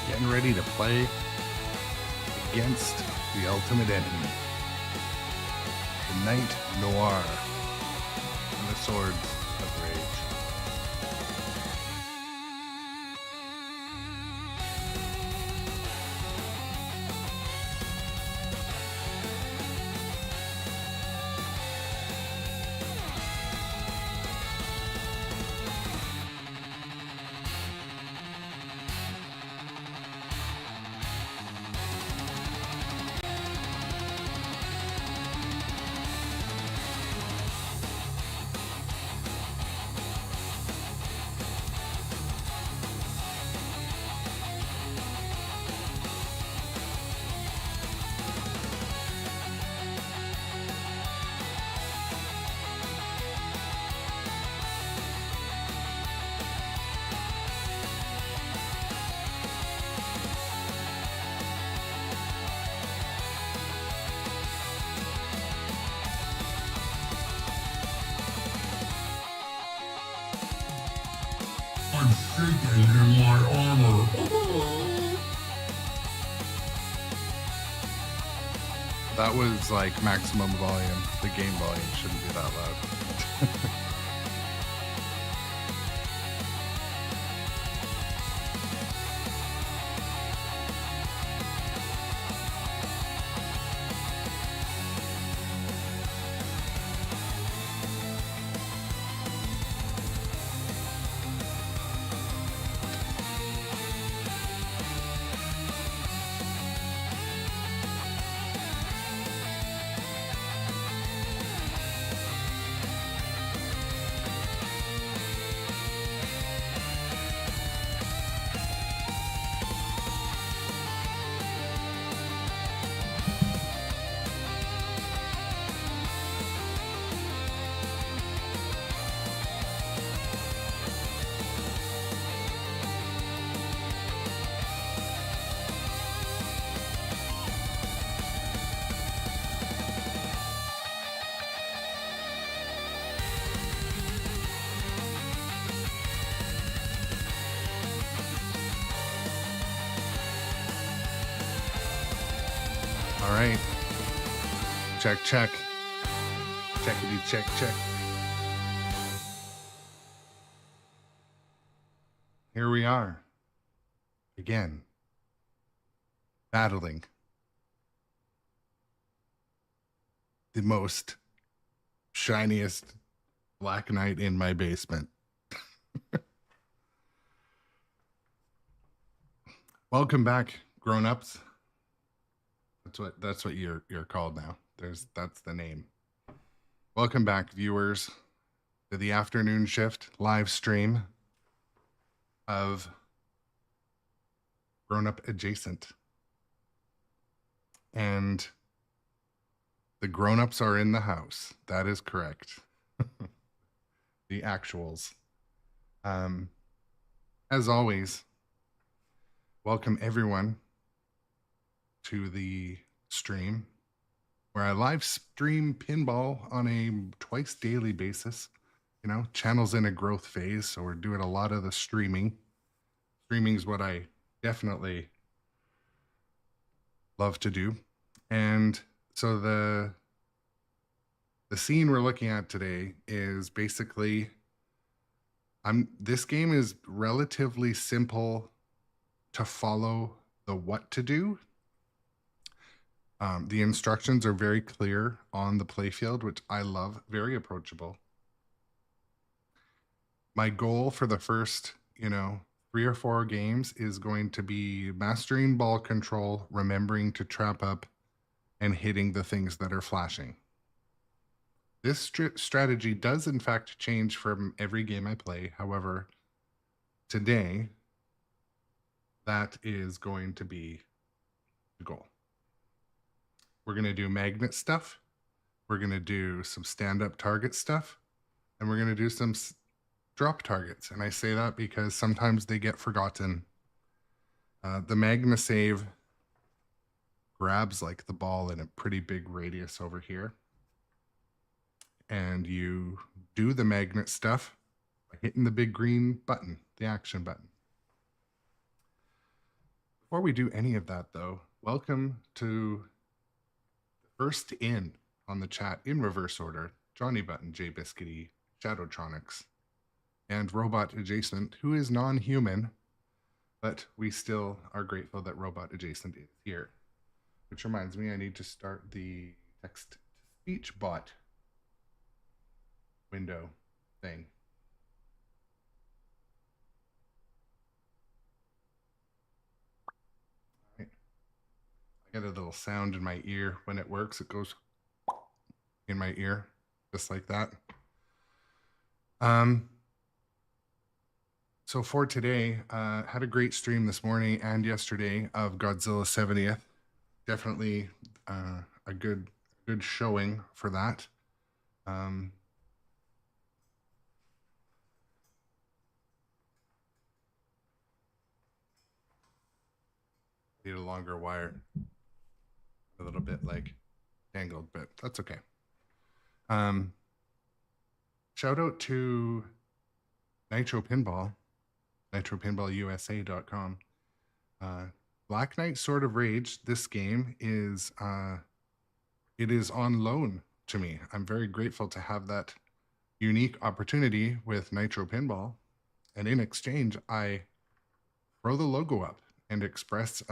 Getting ready to play against the ultimate enemy, the Knight Noir and the Swords of Rage. I'm shaking in my armor. That was like maximum volume. The game volume shouldn't be that loud. All right. Check, check. Checkity, check, check. Here we are. Again. Battling. The most shiniest Black Knight in my basement. Welcome back, grown-ups. That's what you're called now. That's the name. Welcome back, viewers, to the afternoon shift live stream of Grown Up Adjacent. And the grown-ups are in the house. That is correct. The actuals. As always, welcome everyone to the stream where I live stream pinball on a twice daily basis. You know, channel's in a growth phase, so we're doing a lot of the streaming. Streaming is what I definitely love to do. And so the scene we're looking at today is basically this game is relatively simple to follow the what to do. The instructions are very clear on the playfield, which I love, very approachable. My goal for the first, 3 or 4 games is going to be mastering ball control, remembering to trap up, and hitting the things that are flashing. This strategy does in fact change from every game I play. However, today, that is going to be the goal. We're going to do magnet stuff. We're going to do some stand-up target stuff. And we're going to do some drop targets. And I say that because sometimes they get forgotten. The magna save grabs like the ball in a pretty big radius over here. And you do the magnet stuff by hitting the big green button, the action button. Before we do any of that, though, welcome to first in on the chat in reverse order: Johnny Button, Jay Biscuity, Shadowtronics, and Robot Adjacent, who is non-human, but we still are grateful that Robot Adjacent is here. Which reminds me, I need to start the text-to-speech bot window thing. I got a little sound in my ear when it works. It goes in my ear, just like that. So for today, had a great stream this morning and yesterday of Godzilla 70th. Definitely a good showing for that. Need a longer wire. A little bit like tangled, but that's okay. Shout out to nitropinball, nitropinballusa.com. Black Knight Sword of Rage, this game is it is on loan to me. I'm very grateful to have that unique opportunity with Nitro Pinball, and in exchange I throw the logo up and express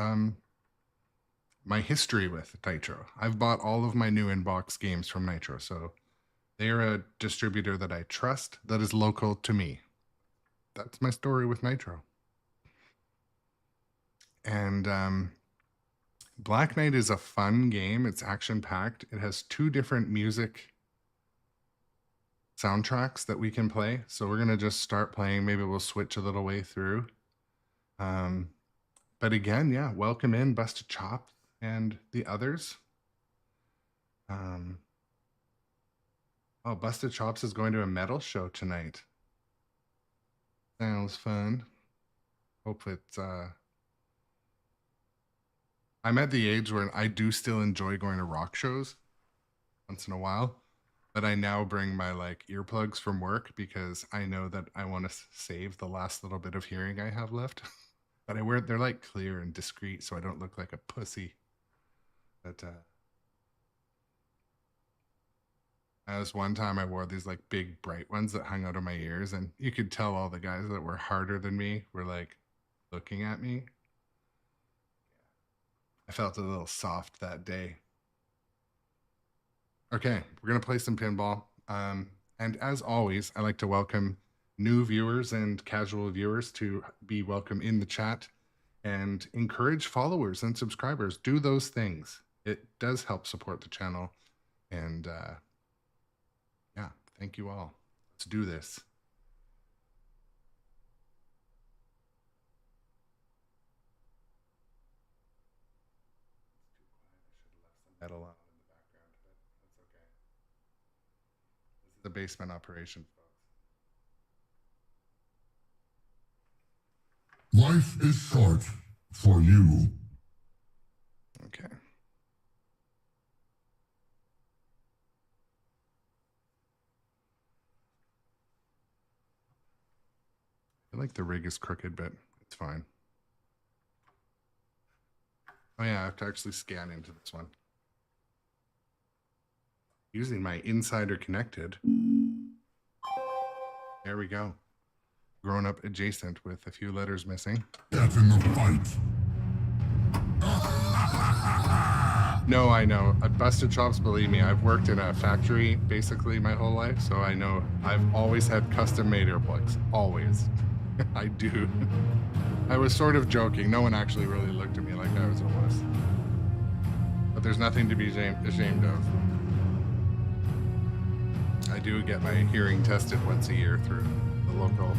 my history with Nitro. I've bought all of my new in-box games from Nitro, so they're a distributor that I trust, that is local to me. That's my story with Nitro. And Black Knight is a fun game. It's action-packed. It has 2 different music soundtracks that we can play. So we're going to just start playing. Maybe we'll switch a little way through. But again, yeah, welcome in Busted Chops and the others. Oh, Busted Chops is going to a metal show tonight. Sounds fun. Hope it's I'm at the age where I do still enjoy going to rock shows once in a while, but I now bring my like earplugs from work because I know that I want to save the last little bit of hearing I have left. But they're like clear and discreet, so I don't look like a pussy. But as one time I wore these like big bright ones that hung out of my ears, and you could tell all the guys that were harder than me were like looking at me. I felt a little soft that day. Okay, we're going to play some pinball. And as always, I like to welcome new viewers and casual viewers to be welcome in the chat. and encourage followers and subscribers. Do those things. It does help support the channel. And yeah, thank you all. Let's do this. Metal on in the background, but that's okay. This is a basement operation, folks. Life is short for you. Okay. I feel like the rig is crooked, but it's fine. Oh yeah, I have to actually scan into this one. Using my insider connected. There we go. Grown up adjacent with a few letters missing. Get in the fight. No, I know. Busted chops, believe me. I've worked in a factory basically my whole life, so I know I've always had custom made earplugs. Always. I do. I was sort of joking. No one actually really looked at me like I was a wuss. But there's nothing to be ashamed of. I do get my hearing tested once a year through the local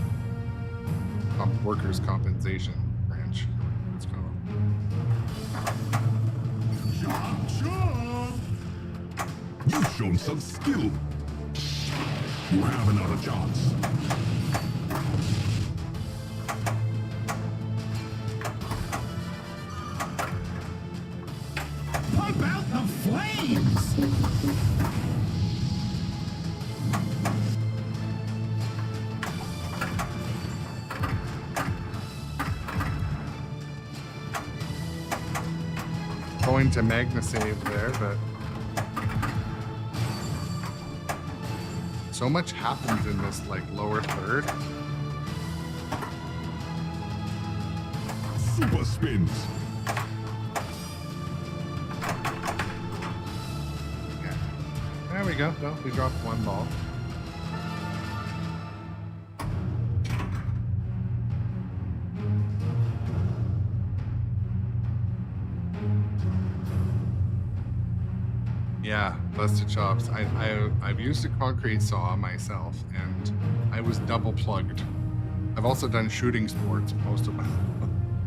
workers' compensation branch. It's called. You've shown some skill. You have another chance. Pump out the flames! Going to Magna save there, but so much happens in this like lower third. Super spins. Yeah. There we go. Well, we dropped one ball. Yeah, busted chops. I've used a concrete saw myself, and I was double plugged. I've also done shooting sports most of my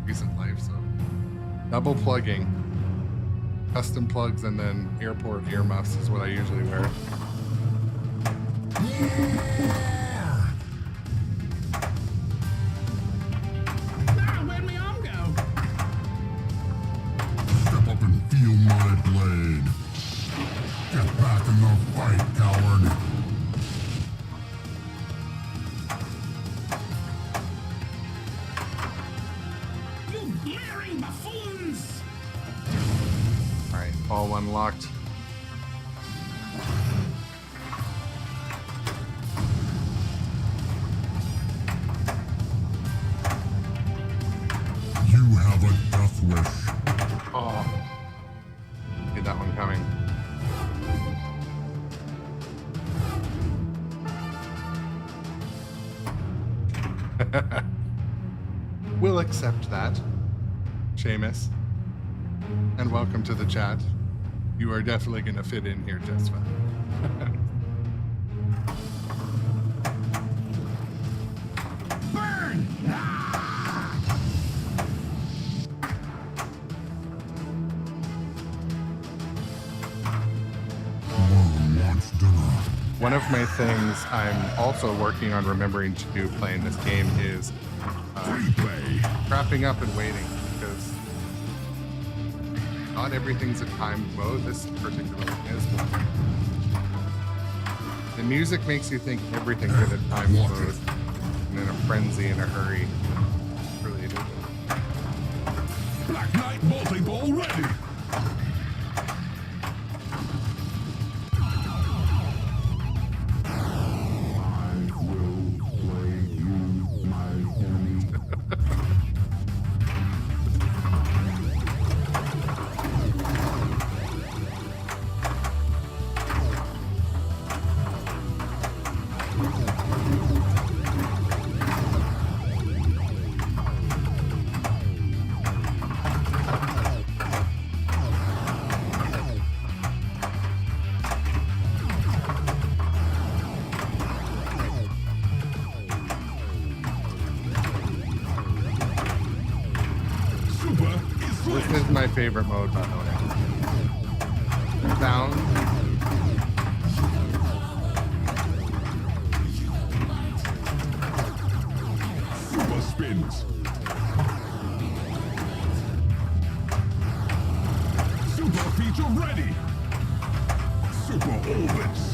recent life, so double plugging, custom plugs, and then airport earmuffs is what I usually wear. Ah, where'd my arm go? Step up and feel my blade. Get back in the fight, coward. You glaring buffoons! All right, ball one locked. You have a death wish. Oh, get that one coming. We'll accept that, Seamus. And welcome to the chat. You are definitely going to fit in here just fine. Burn! Ah! Mom wants dinner. One of my things I'm also working on remembering to do playing this game is Replay. wrapping up and waiting, because not everything's a timed mode. This particular one is. The music makes you think everything's in a timed mode and in a frenzy, in a hurry. Really it isn't. Black Knight multi-ball ready. favorite mode, by the way. Down. Super spins. Super feature ready. Super orbits.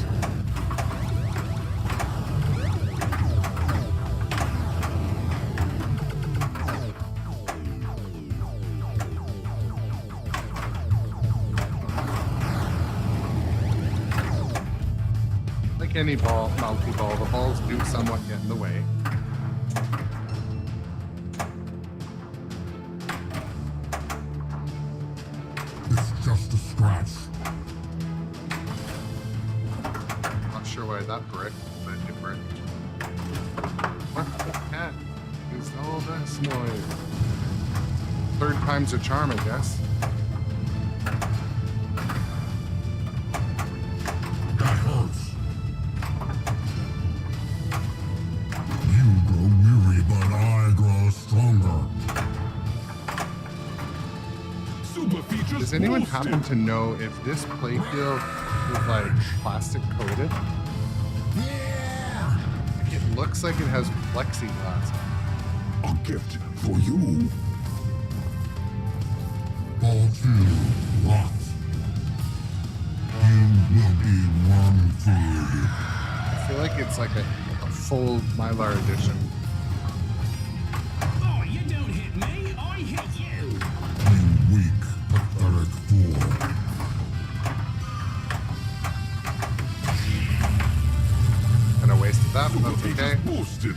Like any ball, multi-ball, the balls do somewhat get in the way. It's just a scratch. Not sure why that brick, but it bricked. What the heck is all this noise? Third time's a charm, I guess. That hurts. You grow weary, but I grow stronger. Super features. Does anyone boosted. happen to know if this playfield is like plastic coated? Yeah! It looks like it has plexiglass. A gift for you. Ball 2 locked. You will be worm food. I feel like it's like a full Mylar edition. Oh, you don't hit me, I hit you. You weak, pathetic fool. Kinda wasted that, but that's Super okay. features boosted.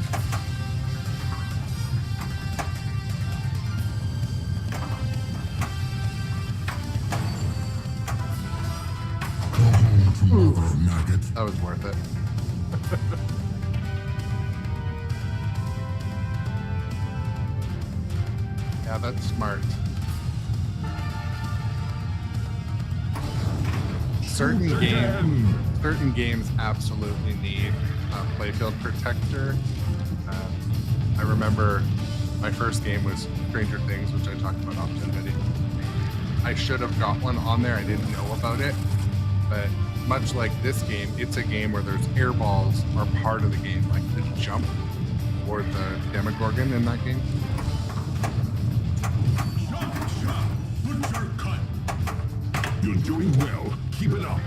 Go home to mother, maggot. That was worth it. Yeah, that's smart. Certain games absolutely need a playfield protector. I remember my first game was Stranger Things, which I talked about often, but I should have got one on there. I didn't know about it. But much like this game, it's a game where there's air balls are part of the game, like the jump or the Demogorgon in that game. Chop, chop, butcher cut. You're doing well. Keep it up.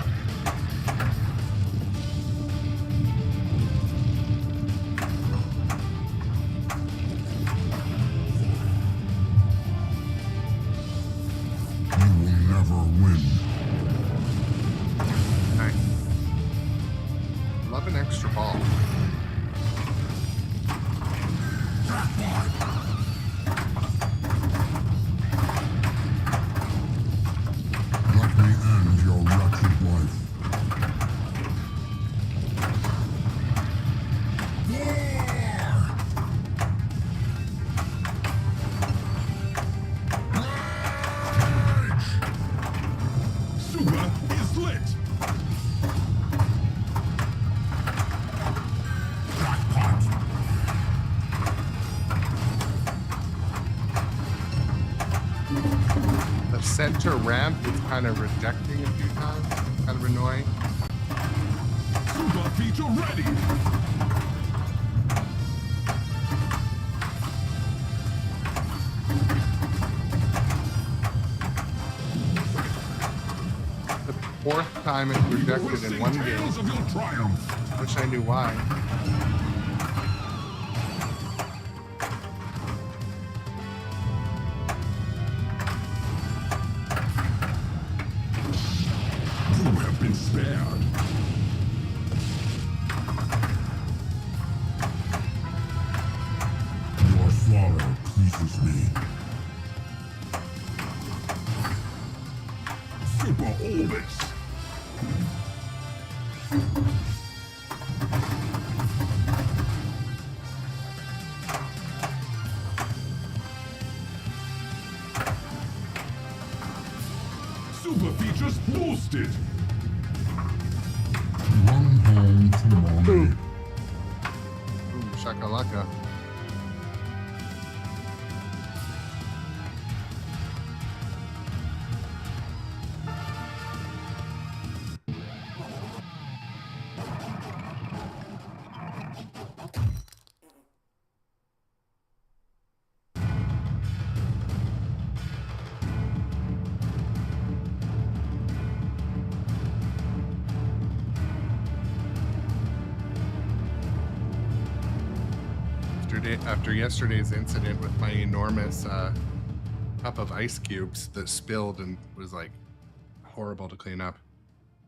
You will never win. Nice. Love an extra ball. Let me end your wretched life. Super is lit. Jackpot. The center ramp is kind of rejecting a few times. Kind of annoying. Super feature ready. The fourth time it's rejected in one game. Tales of your triumph. Wish I knew why. You have been spared. Your slaughter pleases me. Super orbits. Super features boosted. Run home to mommy. Ooh, shakalaka. after yesterday's incident with my enormous cup of ice cubes that spilled and was like horrible to clean up.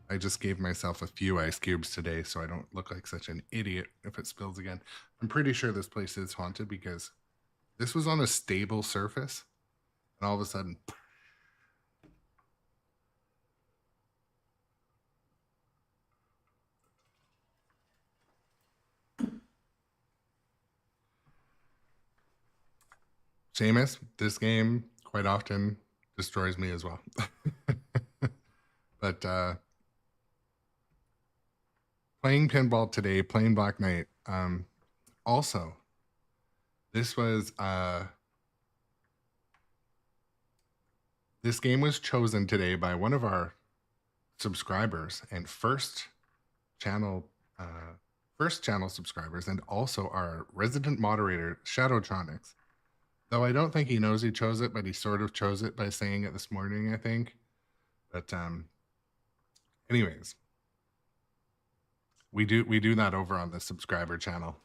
I just gave myself a few ice cubes today so I don't look like such an idiot if it spills again. I'm pretty sure this place is haunted because this was on a stable surface and all of a sudden Seamus, this game quite often destroys me as well. But playing pinball today, playing Black Knight. Also, this game was chosen today by one of our subscribers and first channel subscribers, and also our resident moderator, Shadowtronics. Though I don't think he knows he chose it, but he sort of chose it by saying it this morning, I think. But anyways, we do that over on the subscriber channel,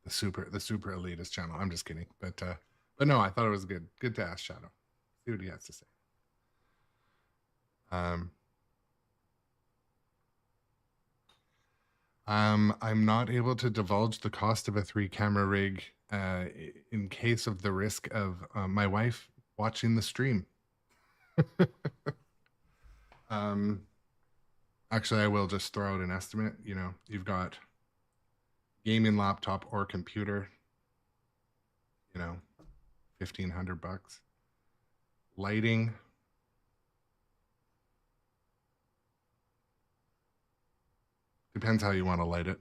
the super elitist channel. I'm just kidding, but no, I thought it was good to ask Shadow, see what he has to say. I'm not able to divulge the cost of a 3-camera rig in case of the risk of my wife watching the stream. Actually, I will just throw out an estimate. You know, you've got gaming laptop or computer, you know, $1,500. Lighting, depends how you want to light it.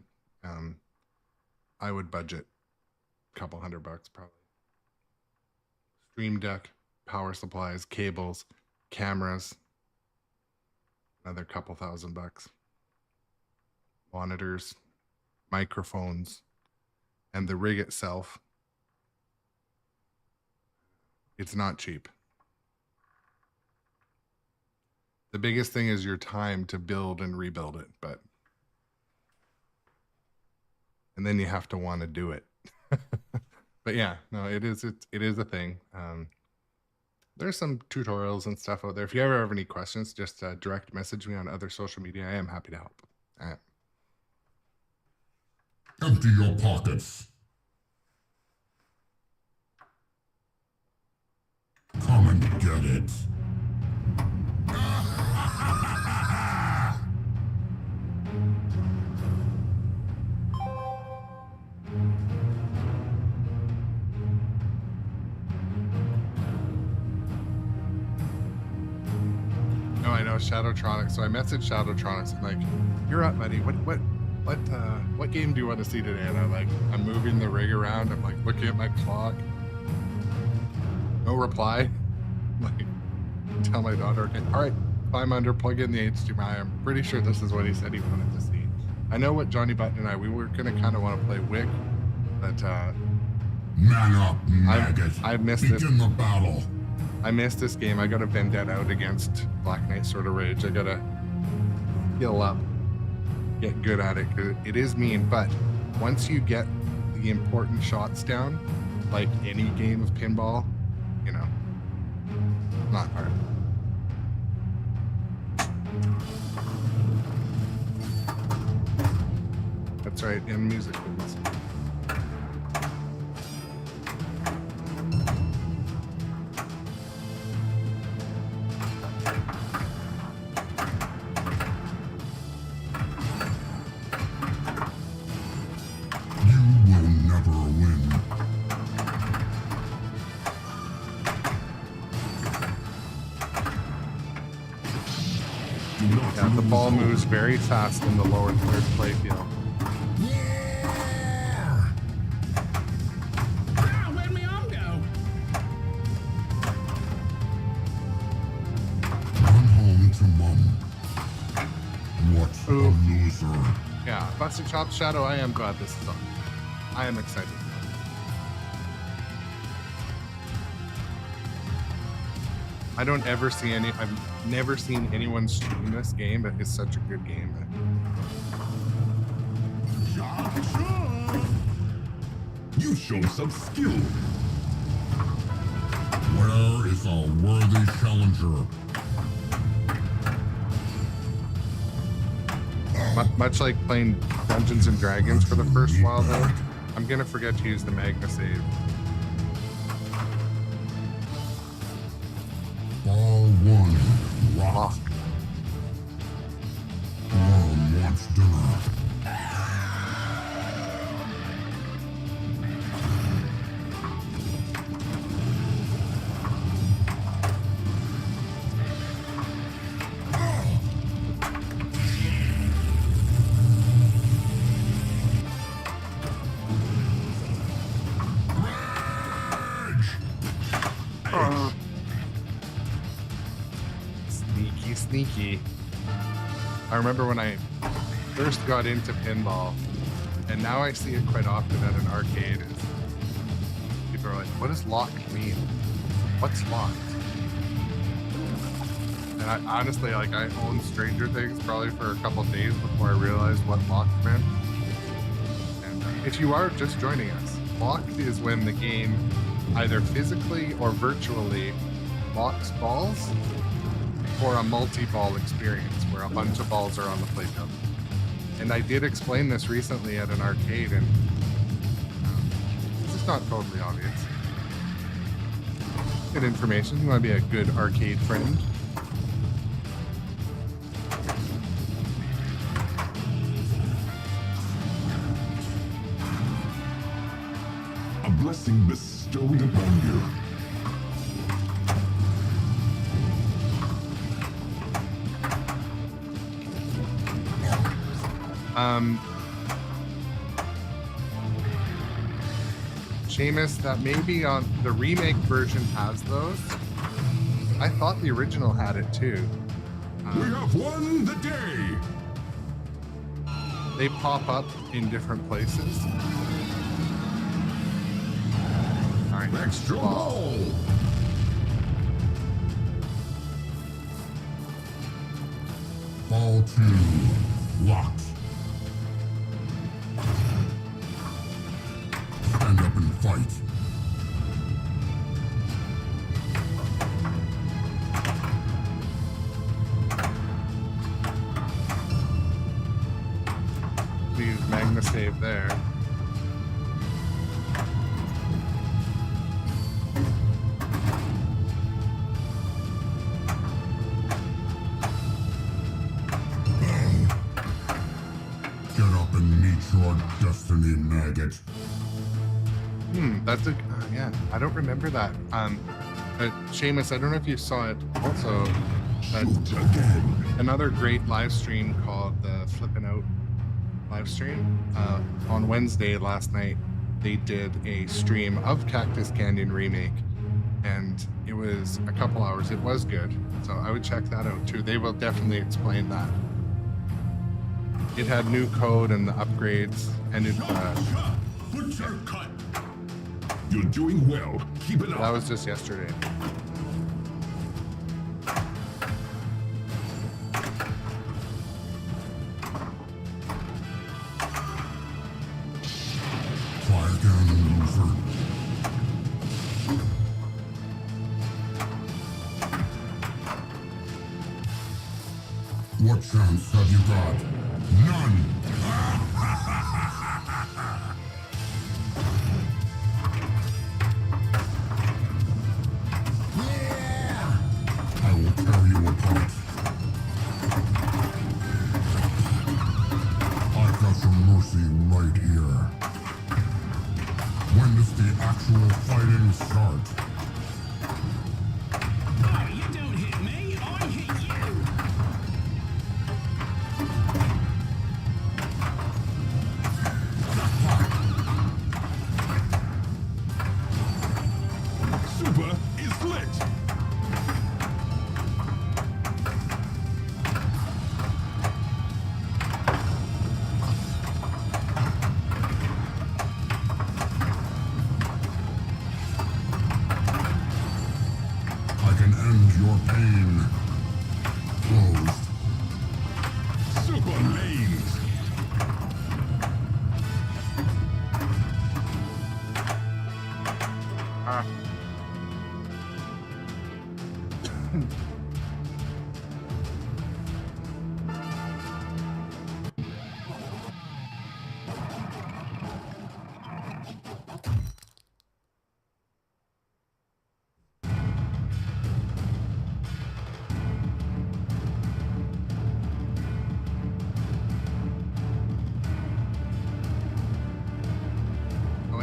I would budget a couple $100 probably. Stream deck, power supplies, cables, cameras, another couple $1,000. Monitors, microphones, and the rig itself. It's not cheap. The biggest thing is your time to build and rebuild it, and then you have to want to do it. But yeah, no, it is a thing. There's some tutorials and stuff out there. If you ever have any questions, just direct message me on other social media. I am happy to help. Empty your pockets. Come and get it. No, I know Shadowtronics. So I messaged Shadowtronics. I'm like, "You're up, buddy. What game do you want to see today?" And I'm moving the rig around. I'm like looking at my clock. No reply. Like, tell my daughter, okay, all right, climb under, plug in the HDMI. I'm pretty sure this is what he said he wanted to see. I know what Johnny Button and I, we were gonna kind of want to play Wick, but man up, maggot. I missed Begin this. the battle. I missed this game. I got a vendetta out against Black Knight sort of rage. I gotta heal up, get good at it. 'Cause it is mean, but once you get the important shots down, like any game of pinball, you know, not hard. That's right, and music, please. Yeah, the ball moves very fast in the lower third play field. Ah, where'd my arm go? Run home to mom. What a Ooh. loser. Yeah, Busted Chop Shadow, I am glad this is on. I am excited. I don't ever see I've never seen anyone stream this game, but it's such a good game. You show some skill. Where is our worthy challenger? Much like playing Dungeons and Dragons for the first while, though, I'm gonna forget to use the Magna save. Ball 1, lock. Worm wants dinner. Sneaky. I remember when I first got into pinball, and now I see it quite often at an arcade. Is people are like, "What does locked mean? What's locked?" And I honestly, like, I owned Stranger Things probably for a couple days before I realized what locked meant. And if you are just joining us, locked is when the game either physically or virtually locks balls for a multi-ball experience where a bunch of balls are on the playfield. And I did explain this recently at an arcade, and it's not totally obvious. Good information. You want to be a good arcade friend. A blessing bestowed upon you. Seamus, that maybe on the remake version has those. I thought the original had it too. We have won the day. They pop up in different places. All right, Extra ball. Ball 2, locked. Stand up and fight. Use Magna save there. Get up and meet your destiny, maggot. That's a yeah. I don't remember that. Seamus, I don't know if you saw it. Also, Shoot again. another great live stream called the Flippin' Out live stream. On Wednesday last night, they did a stream of Cactus Canyon Remake, and it was a couple hours. It was good, so I would check that out too. They will definitely explain that. It had new code and the upgrades, and it Butcher cut. You're doing well. Keep it that up. was just yesterday. Try again, loser. What chance have you got? None. I will tear you apart. I've got some mercy right here. When does the actual fighting start? Oh, you don't hit me, I hit you. Super is lit!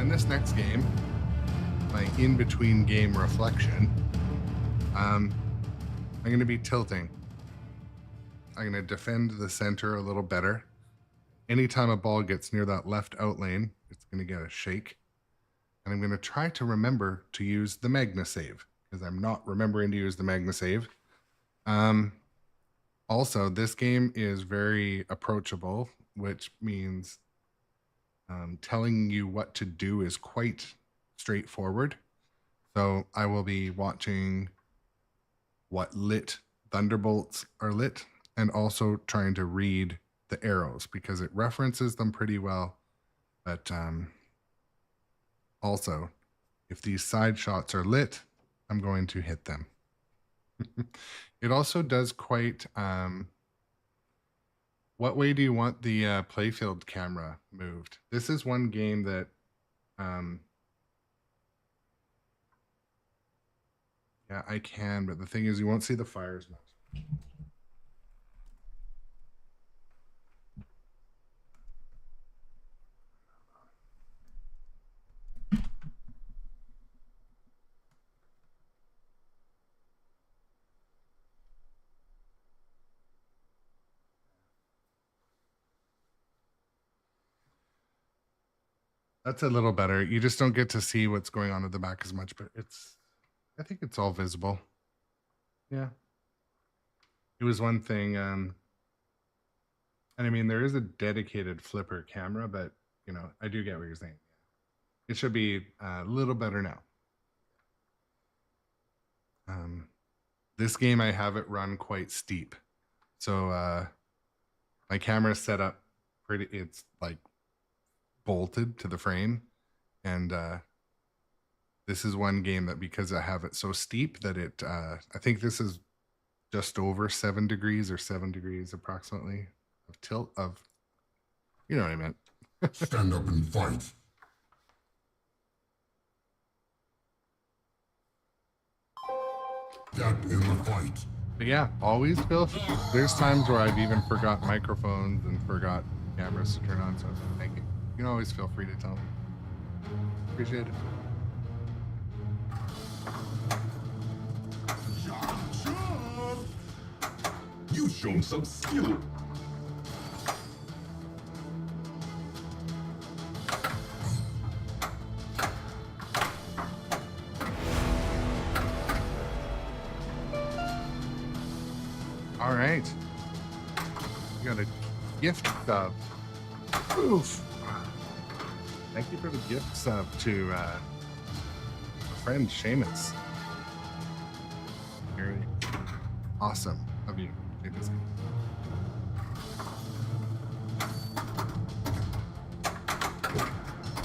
in this next game, my in-between game reflection, I'm going to be tilting. I'm going to defend the center a little better. Anytime a ball gets near that left out lane, it's going to get a shake. And I'm going to try to remember to use the Magna save, because I'm not remembering to use the Magna save. Also, this game is very approachable, which means telling you what to do is quite straightforward. So I will be watching what lit thunderbolts are lit, and also trying to read the arrows because it references them pretty well. But also, if these side shots are lit, I'm going to hit them. It also does quite... what way do you want the playfield camera moved? This is one game that... yeah, I can, but the thing is you won't see the fires much. That's a little better. You just don't get to see what's going on at the back as much, but I think it's all visible. Yeah. It was one thing, and I mean, there is a dedicated flipper camera, but, you know, I do get what you're saying. It should be a little better now. This game, I have it run quite steep. So my camera's set up pretty, it's like bolted to the frame. And this is one game that, because I have it so steep that it, I think this is just over 7 degrees or 7 degrees approximately of tilt of, you know what I meant. Stand up and fight. Get in the fight. But yeah, always feel, there's times where I've even forgot microphones and forgot cameras to turn on, so thank you. You can always feel free to tell me. Appreciate it. You've shown some skill. All right. We got a gift sub. Oof. Thank you for the gift sub to our friend Seamus. Very awesome of you, Seamus.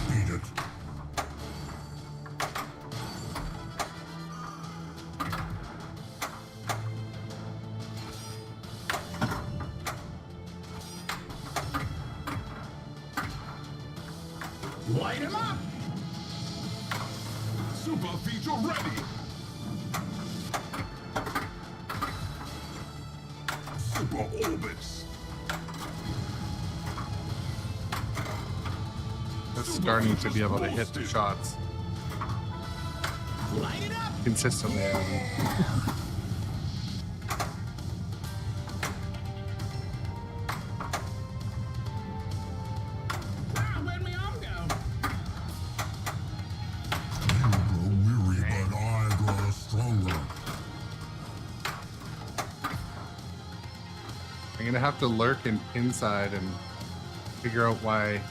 Beat it. Light him up! Super feature ready. Super orbits. That's starting to be able to hit the shots Light it up! consistently. Ah, where'd my arm go? You grow weary, but I grow stronger. I'm gonna have to lurk in pinside and figure out why.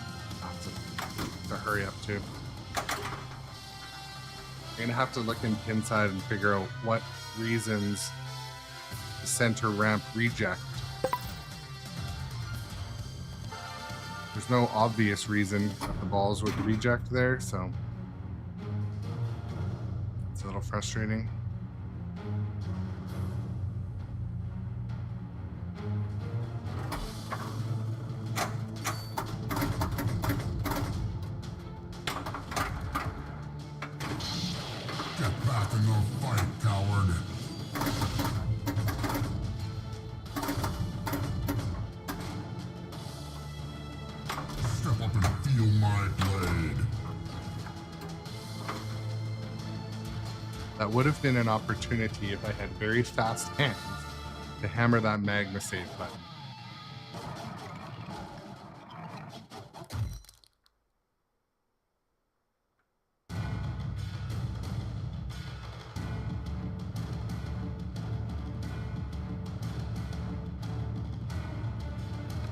To hurry up too. I'm gonna have to look in pinside and figure out what reasons the center ramp reject. There's no obvious reason that the balls would reject there, so it's a little frustrating. Get back in the fight, coward. Step up and feel my blade. That would have been an opportunity if I had very fast hands to hammer that magma save button.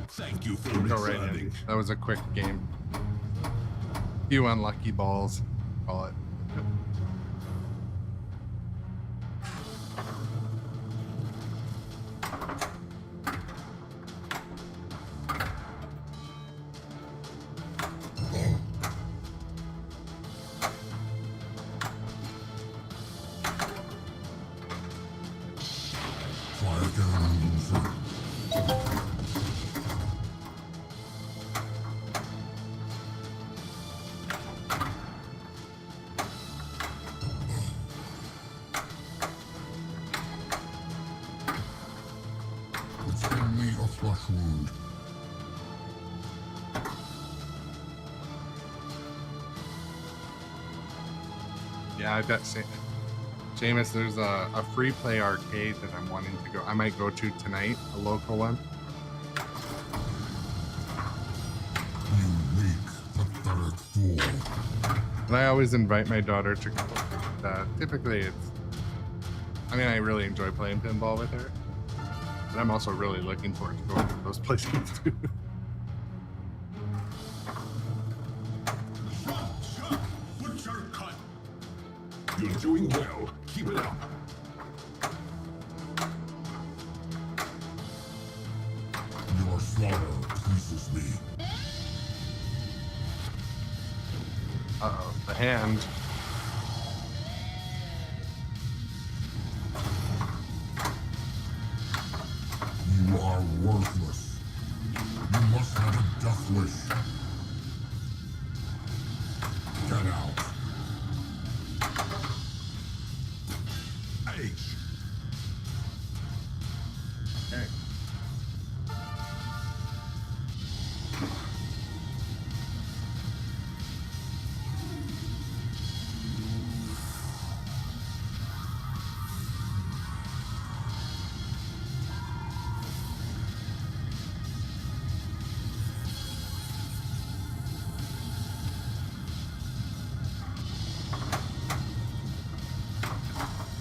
Thank you for Go right in. That was a quick game. Few unlucky balls, call it. Try again, loser. It's only a flesh wound. Yeah, I bet Seamus, there's a free play arcade that I'm wanting to go. I might go to tonight, a local one. You weak, pathetic fool. And I always invite my daughter to go. Typically I mean, I really enjoy playing pinball with her. But I'm also really looking forward to going to those places too. Shut! What's your cut? You're doing well. Keep it up. Your slaughter pleases me. Uh-oh, the hand. You are worthless. You must have a death wish. Get out. H. Okay.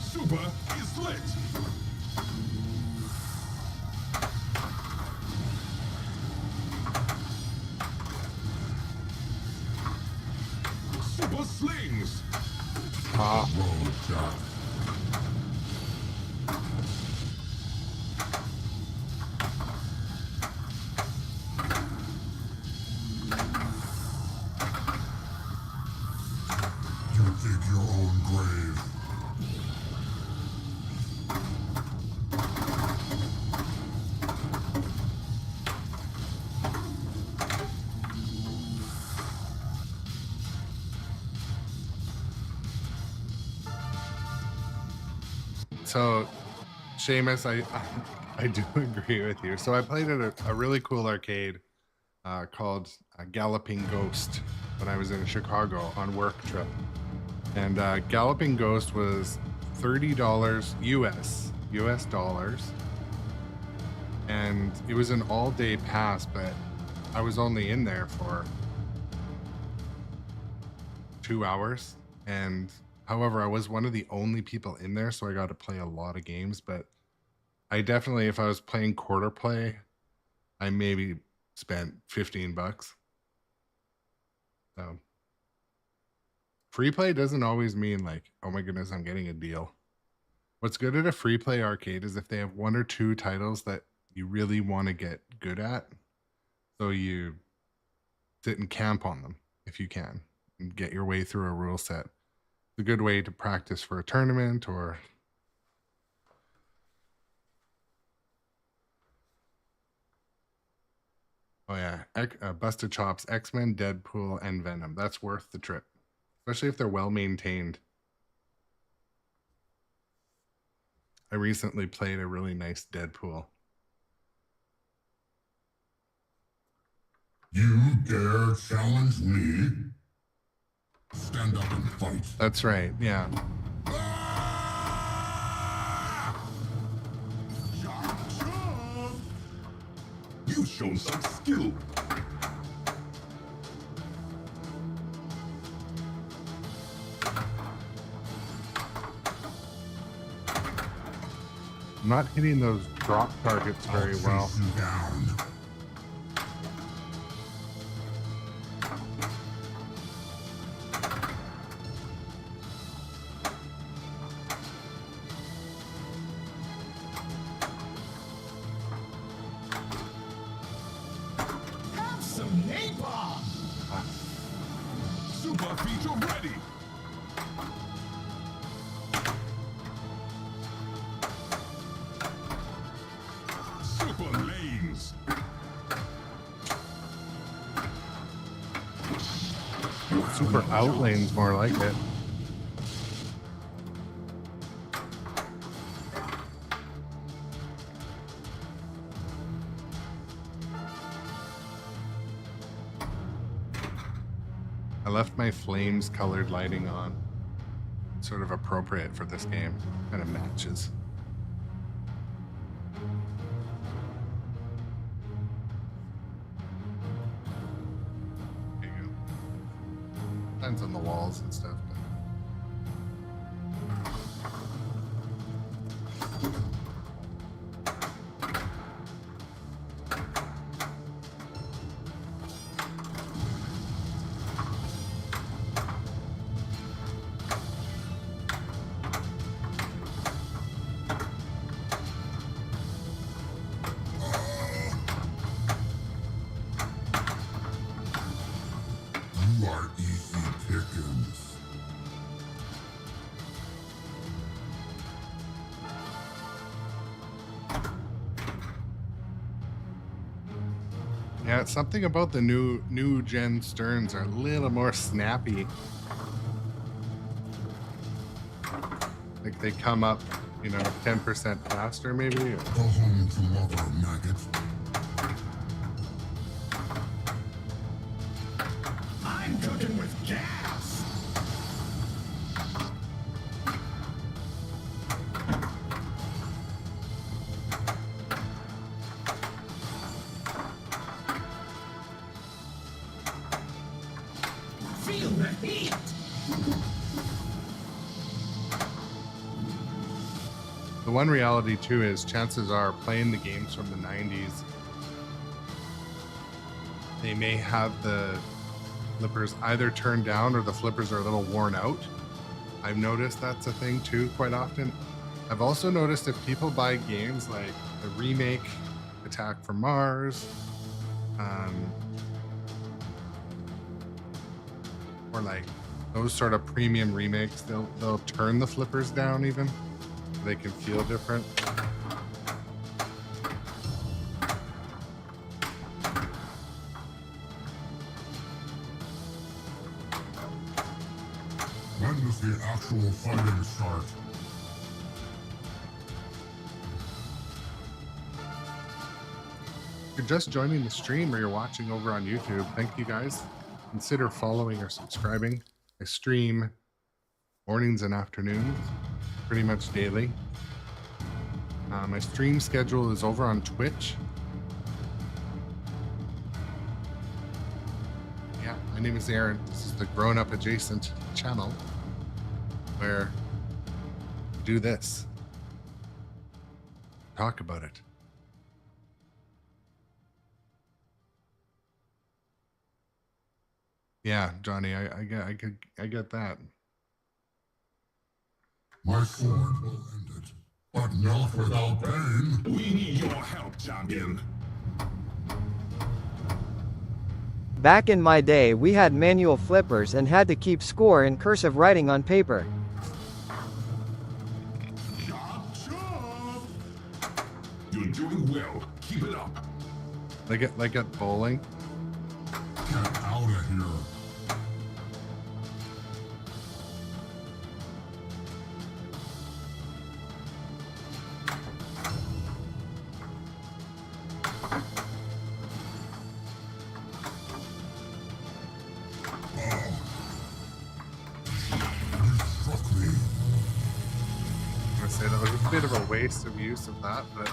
Super is lit. Super slings. Ah, Road Jack. You dig your own grave. so Seamus, I do agree with you. So I played at a really cool arcade called Galloping Ghost when I was in Chicago on work trip. And Galloping Ghost was $30 US dollars. And it was an all-day pass, but I was only in there for 2 hours. And however, I was one of the only people in there, so I got to play a lot of games. But I definitely, if I was playing quarter play, I maybe spent $15. So free play doesn't always mean like, oh my goodness, I'm getting a deal. What's good at a free play arcade is if they have one or two titles that you really want to get good at, so you sit and camp on them if you can and get your way through a rule set. It's a good way to practice for a tournament or oh yeah, Busted Chops, X-Men, Deadpool, and Venom. That's worth the trip, especially if they're well maintained. I recently played a really nice Deadpool. You dare challenge me? Stand up and fight. That's right, yeah. Ah! You've shown some skill. I'm not hitting those drop targets very well. Chase you down. Have some napalm. Super feature ready. Super lanes. Super outlanes, more like it. I left my flames colored lighting on. It's sort of appropriate for this game. Kind of matches. There you go. Depends on the walls and stuff. But... You are easy pickings. Yeah, it's something about the new gen Sterns are a little more snappy. Like they come up, 10% faster maybe. Go home to mother, maggot. I'm cooking with gas. Feel the heat. The one reality too is chances are playing the games from the 90s, they may have the flippers either turned down or the flippers are a little worn out. I've noticed that's a thing too quite often. I've also noticed if people buy games like the remake Attack from Mars, or like those sort of premium remakes, they'll turn the flippers down even. They can feel different. When does the actual fighting start? If you're just joining the stream or you're watching over on YouTube, thank you guys. Consider following or subscribing. I stream mornings and afternoons, pretty much daily. My stream schedule is over on Twitch. Yeah, my name is Aaron. This is the Grown Up Adjacent channel where we do this. Talk about it. Yeah, Johnny, I get that. My sword will end it, but not without pain. We need your help, champion. Back in my day, we had manual flippers and had to keep score in cursive writing on paper. Chop, chop. You're doing well. Keep it up. Like at bowling. Get out of here. Say that was a bit of a waste of use of that, but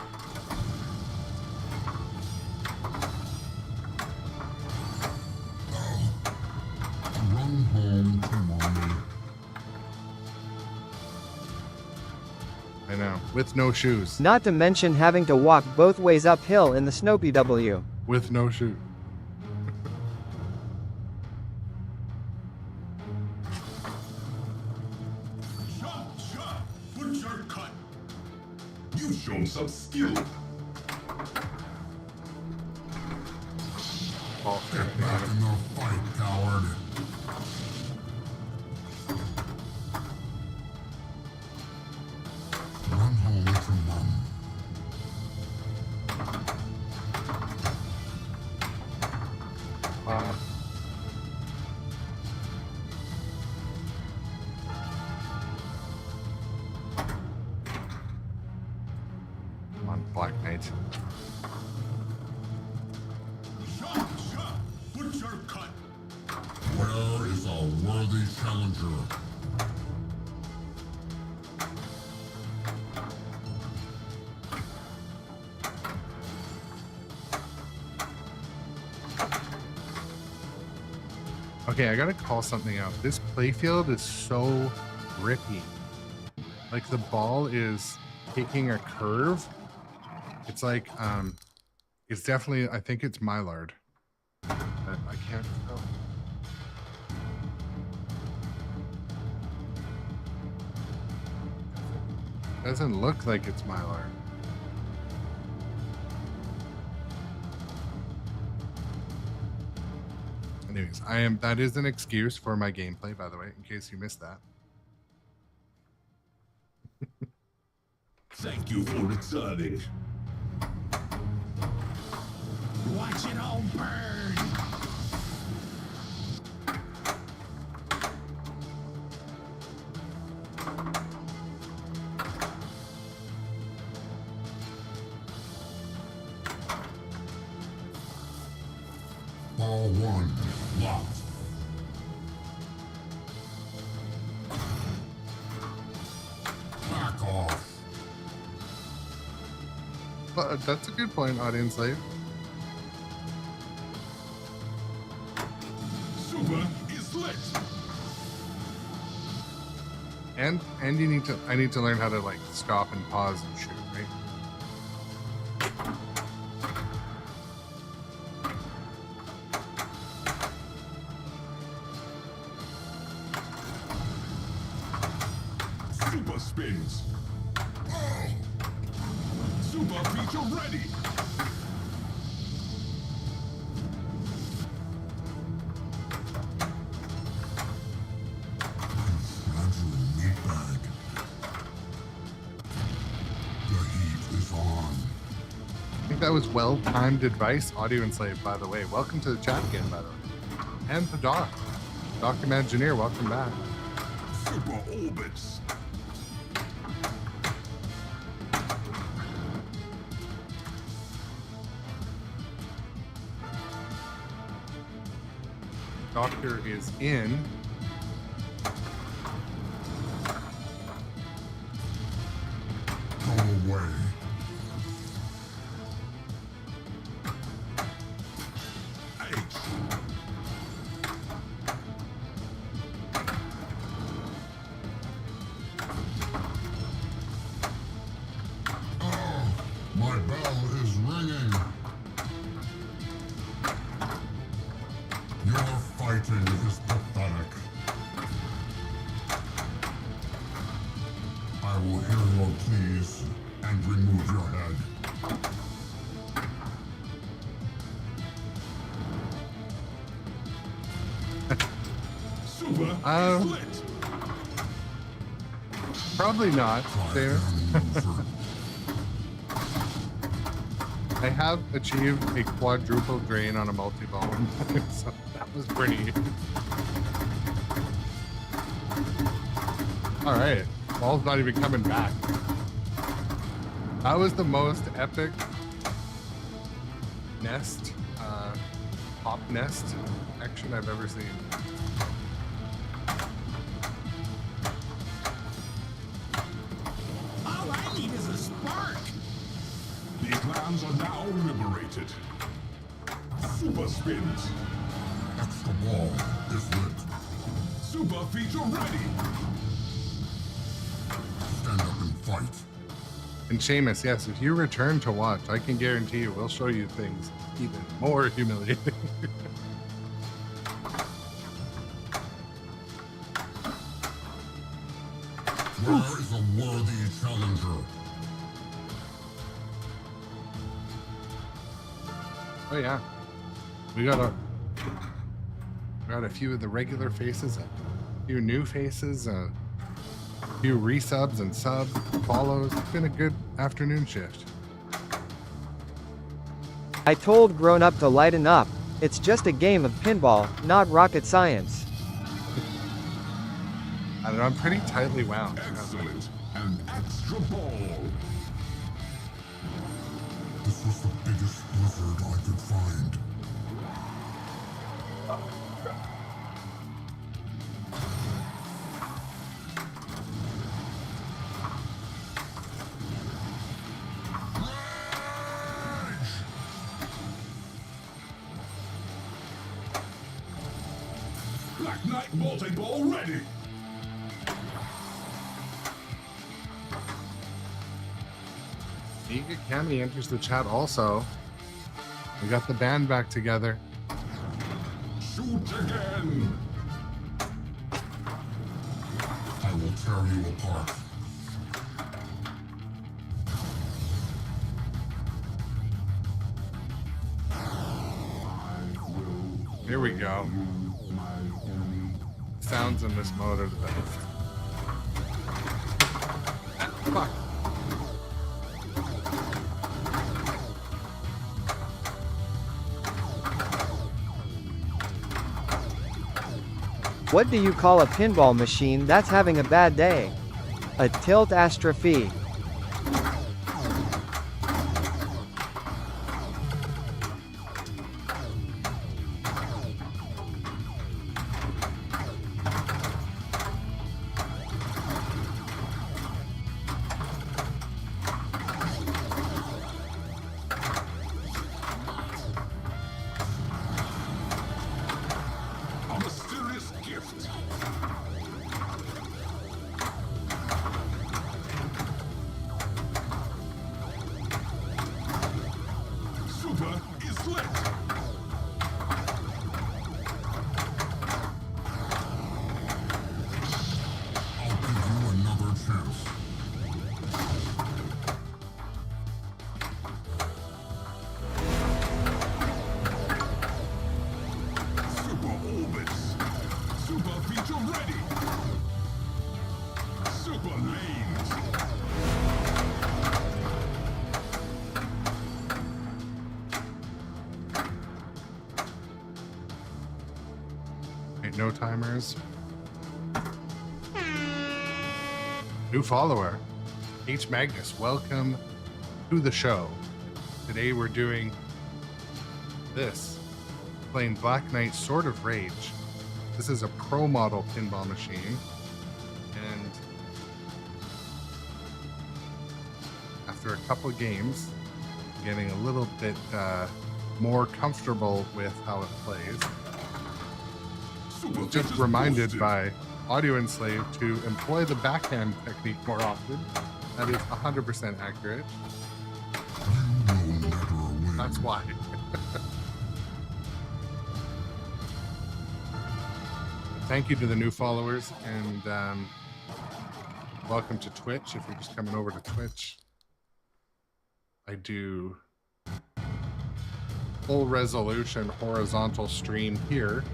know, with no shoes. Not to mention having to walk both ways uphill in the snow PW. With no shoes. Chop, chop. Butcher cut. You've shown some skill. Oh, Get back in the fight, coward. Run home to mom. Come on, Black Knight. Chop, chop. Butcher cut. Where is a worthy challenger? Okay, I gotta call something out. This playfield is so grippy. Like the ball is taking a curve. It's like, it's definitely, I think it's Mylard. But I can't tell. Doesn't look like it's Mylard. Anyways, that is an excuse for my gameplay, by the way, in case you missed that. Thank you for returning. Watch it all burn. Ball one, locked. Back off. Well, that's a good point, audience life. Super is lit. And I need to learn how to like stop and pause and shoot, right? Super spins. Super feature ready. Fragile meatbag. The heat is on. I think that was well-timed advice, audio and slave, by the way. Welcome to the chat again, by the way. And the doc. Dr. Imagineer, welcome back. Super orbits. Doctor is in. Go away. H. Oh, my bell is ringing. Your fighting is pathetic. I will hear your pleas and remove your head. Super Um, is lit. Probably not. Try There. again, loser. I have achieved a quadruple drain on a multi-ball, so that was pretty. All right, ball's not even coming back. That was the most epic nest, pop nest action I've ever seen. All I need is a spark. These lands are now liberated. Super spins. Extra ball is lit. Super feature ready. Stand up and fight. And Seamus, yes, if you return to watch, I can guarantee you we'll show you things even more humiliating. Where is a worthy challenger? Oh yeah, we got a few of the regular faces, a few new faces, a few resubs and subs, follows. It's been a good afternoon shift. I told Grown Up to lighten up. It's just a game of pinball, not rocket science. I don't know, I'm pretty tightly wound. Excellent. An extra ball. This was the biggest blizzard I could find. Black Knight multi-ball ready. Ega Cami enters the chat also. We got the band back together. Shoot again. I will tear you apart. Here we go. Sounds in this mode are the best. Fuck. What do you call a pinball machine that's having a bad day? A tilt astrophy. A mysterious gift. Super is lit. I'll give you another chance. Super orbits. Super feature ready. Super lanes. Ain't no timers. New follower, H. Magnus. Welcome to the show. Today we're doing this, playing Black Knight Sword of Rage. This is a pro model pinball machine, and after a couple of games, getting a little bit more comfortable with how it plays. Super Just features reminded boosted. by Audio Enslaved to employ the backhand technique more often. That is 100% accurate. You will never win. That's why. Thank you to the new followers, and welcome to Twitch. If you're just coming over to Twitch, I do full resolution horizontal stream here,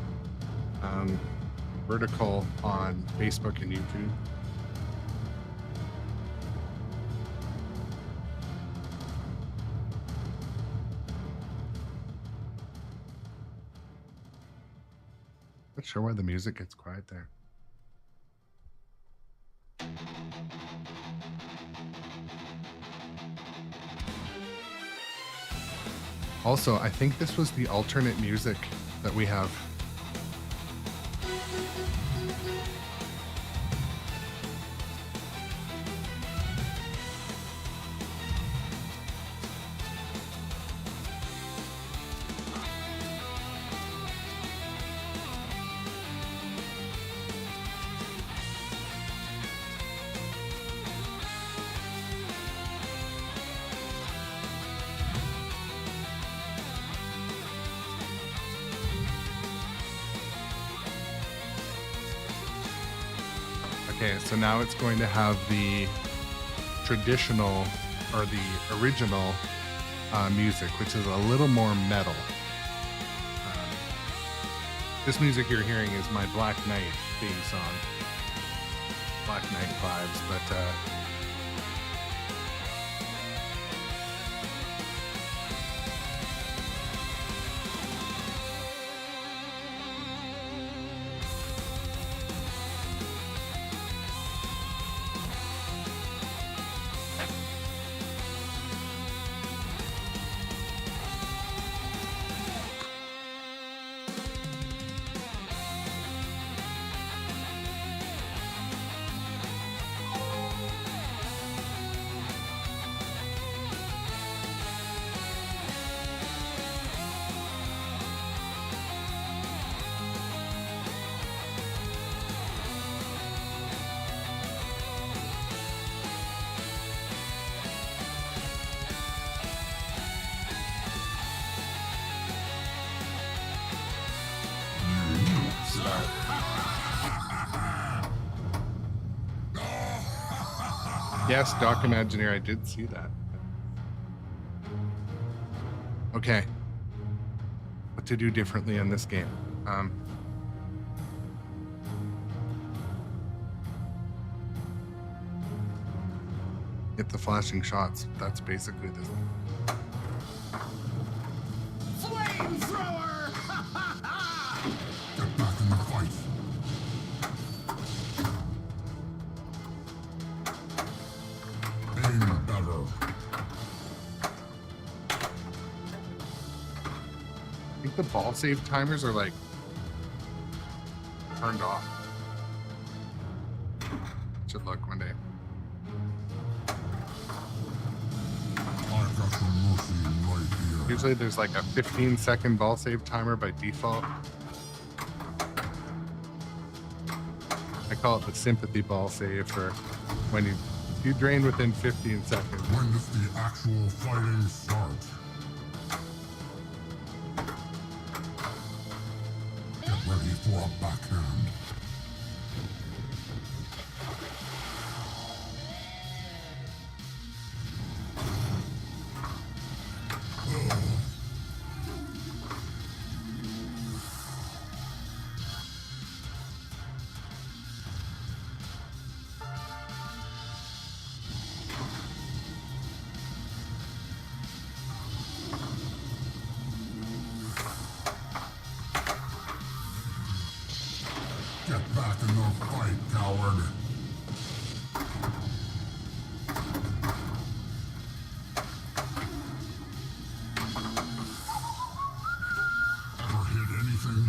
vertical on Facebook and YouTube. Not sure why the music gets quiet there. Also, I think this was the alternate music that we have. Okay, so now it's going to have the traditional or the original music, which is a little more metal. This music you're hearing is my Black Knight theme song. Black Knight vibes, but yes, Doc Imagineer, I did see that. Okay. What to do differently in this game? Get the flashing shots. That's basically this. Flamethrower! Get back in the fight. Aim better. I think the ball save timers are like turned off. Should look one day. I've got some mercy right here. Usually there's like a 15-second ball save timer by default. I call it the sympathy ball save for when you drain within 15 seconds. When does the actual fighting start? Get ready for a backhand. Get back in the fight, coward. Ever hit anything?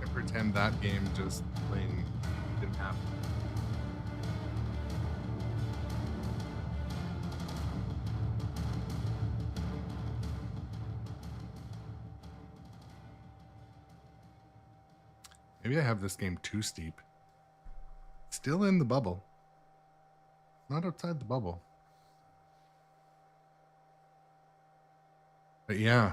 I pretend that game just plain didn't happen. Maybe I have this game too steep. Still in the bubble. Not outside the bubble. But yeah,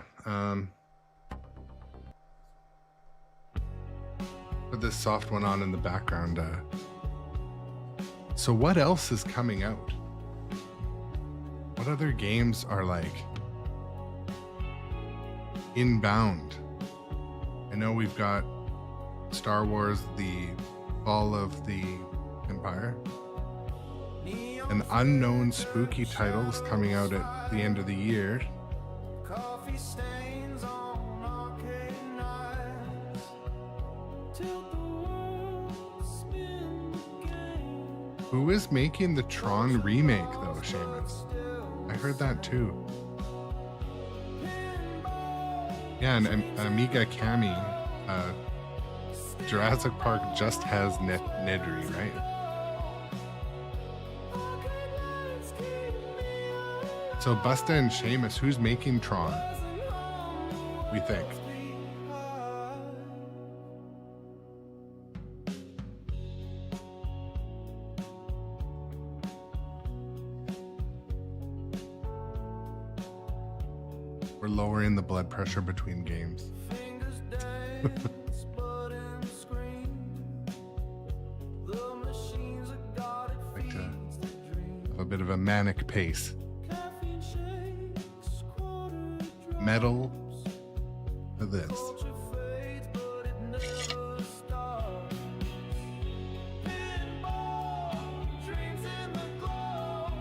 put this soft one on in the background. So what else is coming out? What other games are like inbound? I know we've got Star Wars, the Fall of the Empire. An unknown spooky titles coming out at the end of the year. Coffee stains on arcade nights till the world spins again. Who is making the Tron remake though, Seamus? I heard that too. Yeah, and Amiga Kami, Jurassic Park just has Nedry, right? So Busta and Seamus, who's making Tron? We think. We're lowering the blood pressure between games. Fingers dance, buttons scream. The machines have got it, Like to feeds the dream. have a bit of a manic pace. Caffeine shakes, quarter drops. Metal to this. Culture fades, but it never stops. Pinball, dreams in the glow.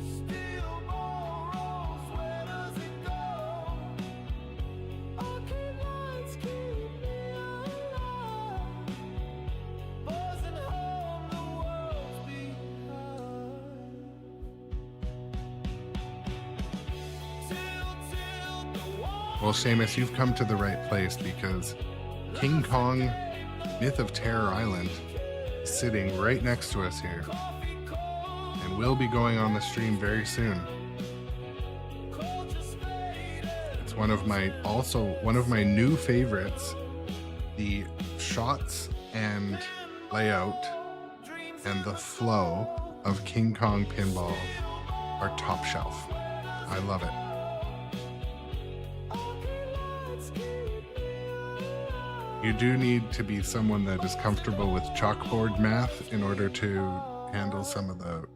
Steel ball rolls, where does it go? Arcade lights keep me alive. Buzzing home, the world's behind. Till the wall. Well, Seamus, you've come to the right place because King Kong Myth of Terror Island is sitting right next to us here. And will be going on the stream very soon. It's one of my new favorites. The shots and layout and the flow of King Kong Pinball are top shelf. I love it. You do need to be someone that is comfortable with chalkboard math in order to handle some of the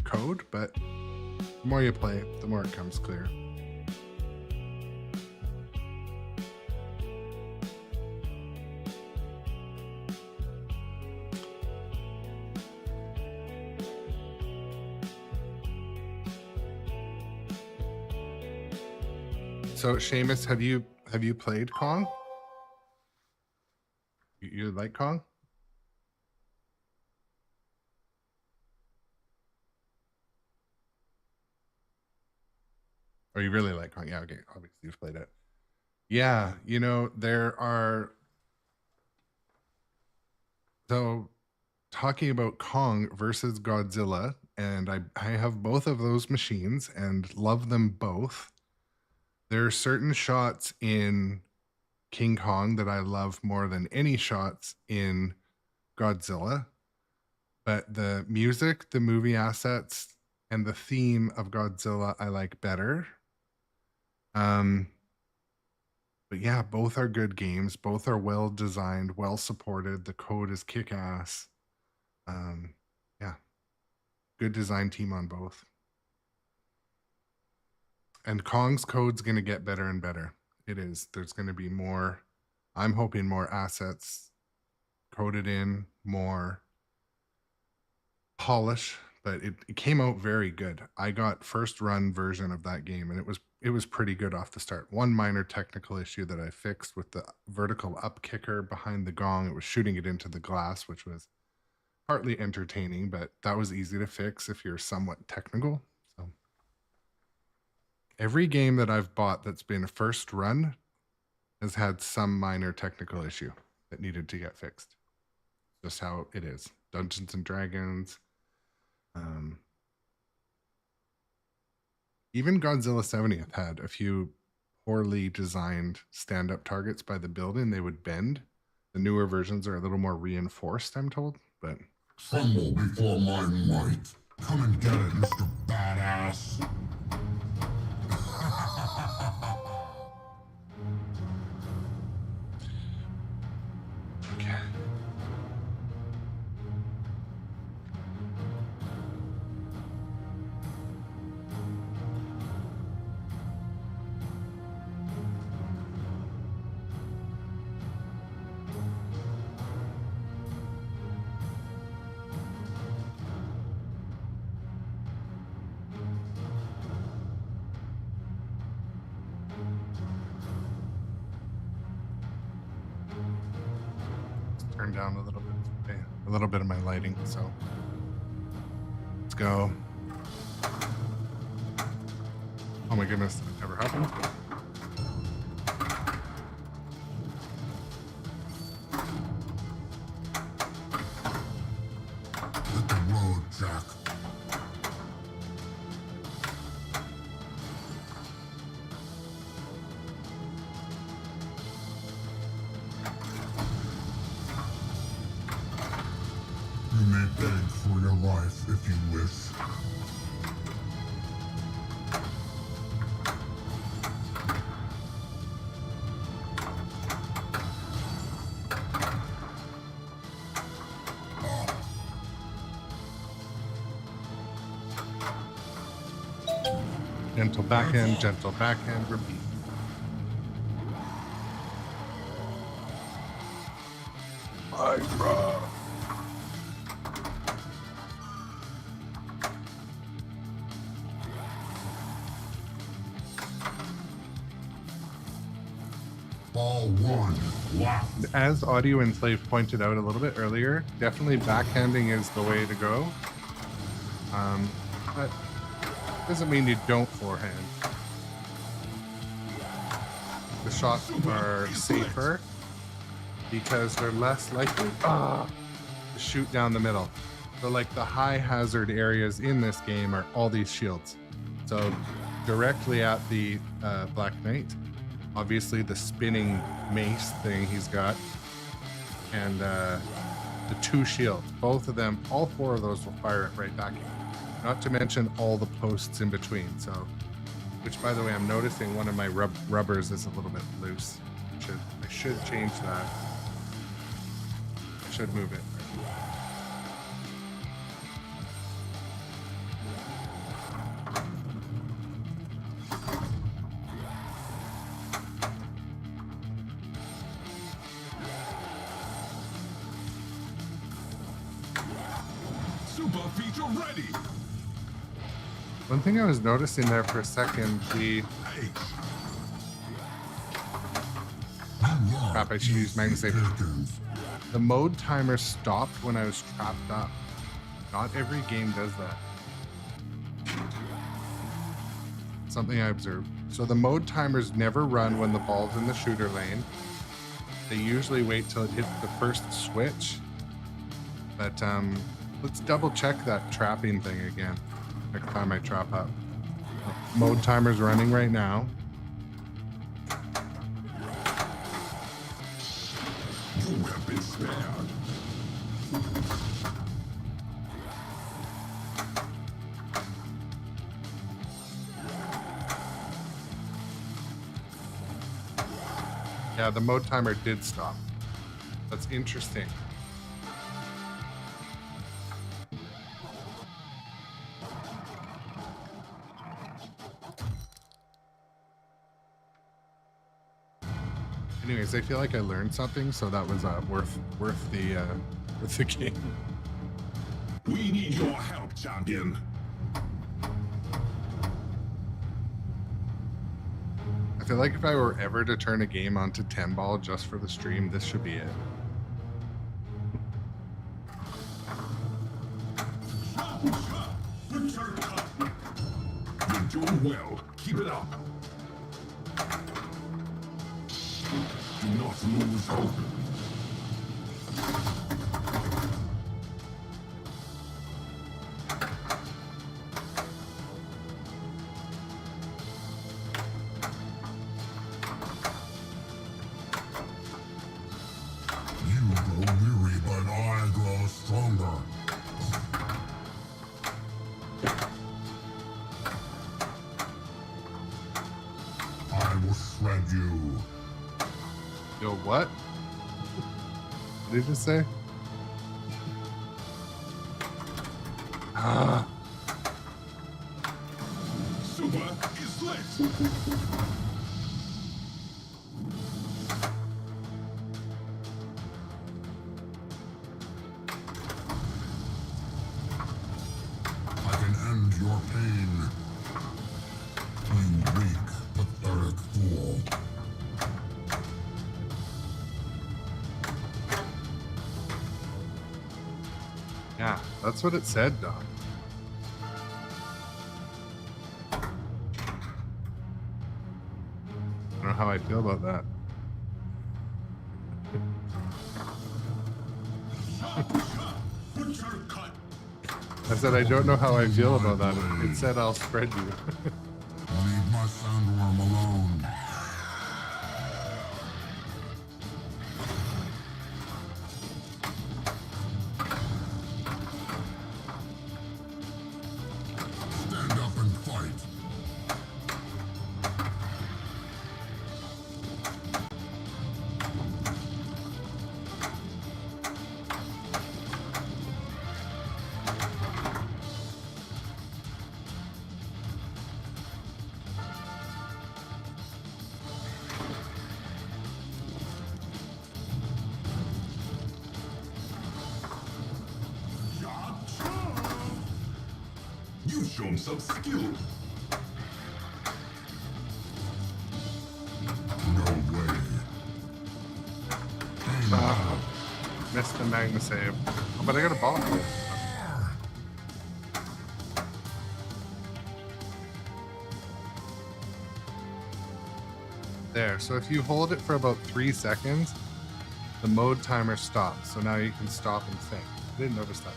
code, but the more you play, the more it comes clear. So Seamus, have you played Kong? You like Kong? Or you really like Kong? Yeah, okay. Obviously you've played it. Yeah, you know, so talking about Kong versus Godzilla, and I have both of those machines and love them both. There are certain shots in King Kong that I love more than any shots in Godzilla. But the music, the movie assets, and the theme of Godzilla I like better. But yeah, both are good games. Both are well designed, well supported. The code is kick-ass. Yeah, good design team on both. And Kong's code's going to get better and better. It is. There's going to be more, I'm hoping more assets coded in, more polish, but it came out very good. I got first run version of that game, and it was pretty good off the start. One minor technical issue that I fixed with the vertical up kicker behind the gong, it was shooting it into the glass, which was partly entertaining, but that was easy to fix if you're somewhat technical. So every game that I've bought that's been a first run has had some minor technical issue that needed to get fixed. Just how it is. Dungeons and Dragons. Even Godzilla 70th had a few poorly designed stand-up targets by the building. They would bend. The newer versions are a little more reinforced, I'm told, but Tremble before my might. Come and get it, Mr. Badass. okay. Turn down a little bit of my lighting, so let's go. Oh my goodness, that never happened. Hit the road, Jack. You may beg for your life if you wish. gentle backhand, repeat. Ball 1, left. As Audio Enslaved pointed out a little bit earlier, definitely backhanding is the way to go. But doesn't mean you don't forehand. The shots are safer because they're less likely to shoot down the middle. So like the high hazard areas in this game are all these shields. So directly at the Black Knight, obviously the spinning mace thing he's got, and the 2 shields, both of them, all 4 of those will fire it right back in. Not to mention all the posts in between. So, which by the way, I'm noticing one of my rubbers is a little bit loose. I should change that. I should move it. Super feature ready. One thing I was noticing there for a second, crap, I should use magnetic. The mode timer stopped when I was trapped up. Not every game does that. Something I observed. So the mode timers never run when the ball's in the shooter lane. They usually wait till it hits the first switch. But let's double check that trapping thing again. Next time I trap up. Mode timer's running right now. You have been spared. Yeah, the mode timer did stop. That's interesting. Anyways, I feel like I learned something, so that was worth the game. We need your help, champion. I feel like if I were ever to turn a game onto 10-ball just for the stream, this should be it. You're doing well. Keep it up. Do not lose hope. You grow weary, but I grow stronger. I will shred you. Yo, what? What did you just say? Ah. Super is lit. I can end your pain. You weak, pathetic fool. Yeah, that's what it said, Doc. I don't know how I feel about that. I said I don't know how I feel about that. It said I'll spread you. Leave my sandworm alone. Stand up and fight. shown some skill. No way. Missed the Magna save. Oh, but I got a ball. There, so if you hold it for about 3 seconds, the mode timer stops. So now you can stop and think. I didn't notice that.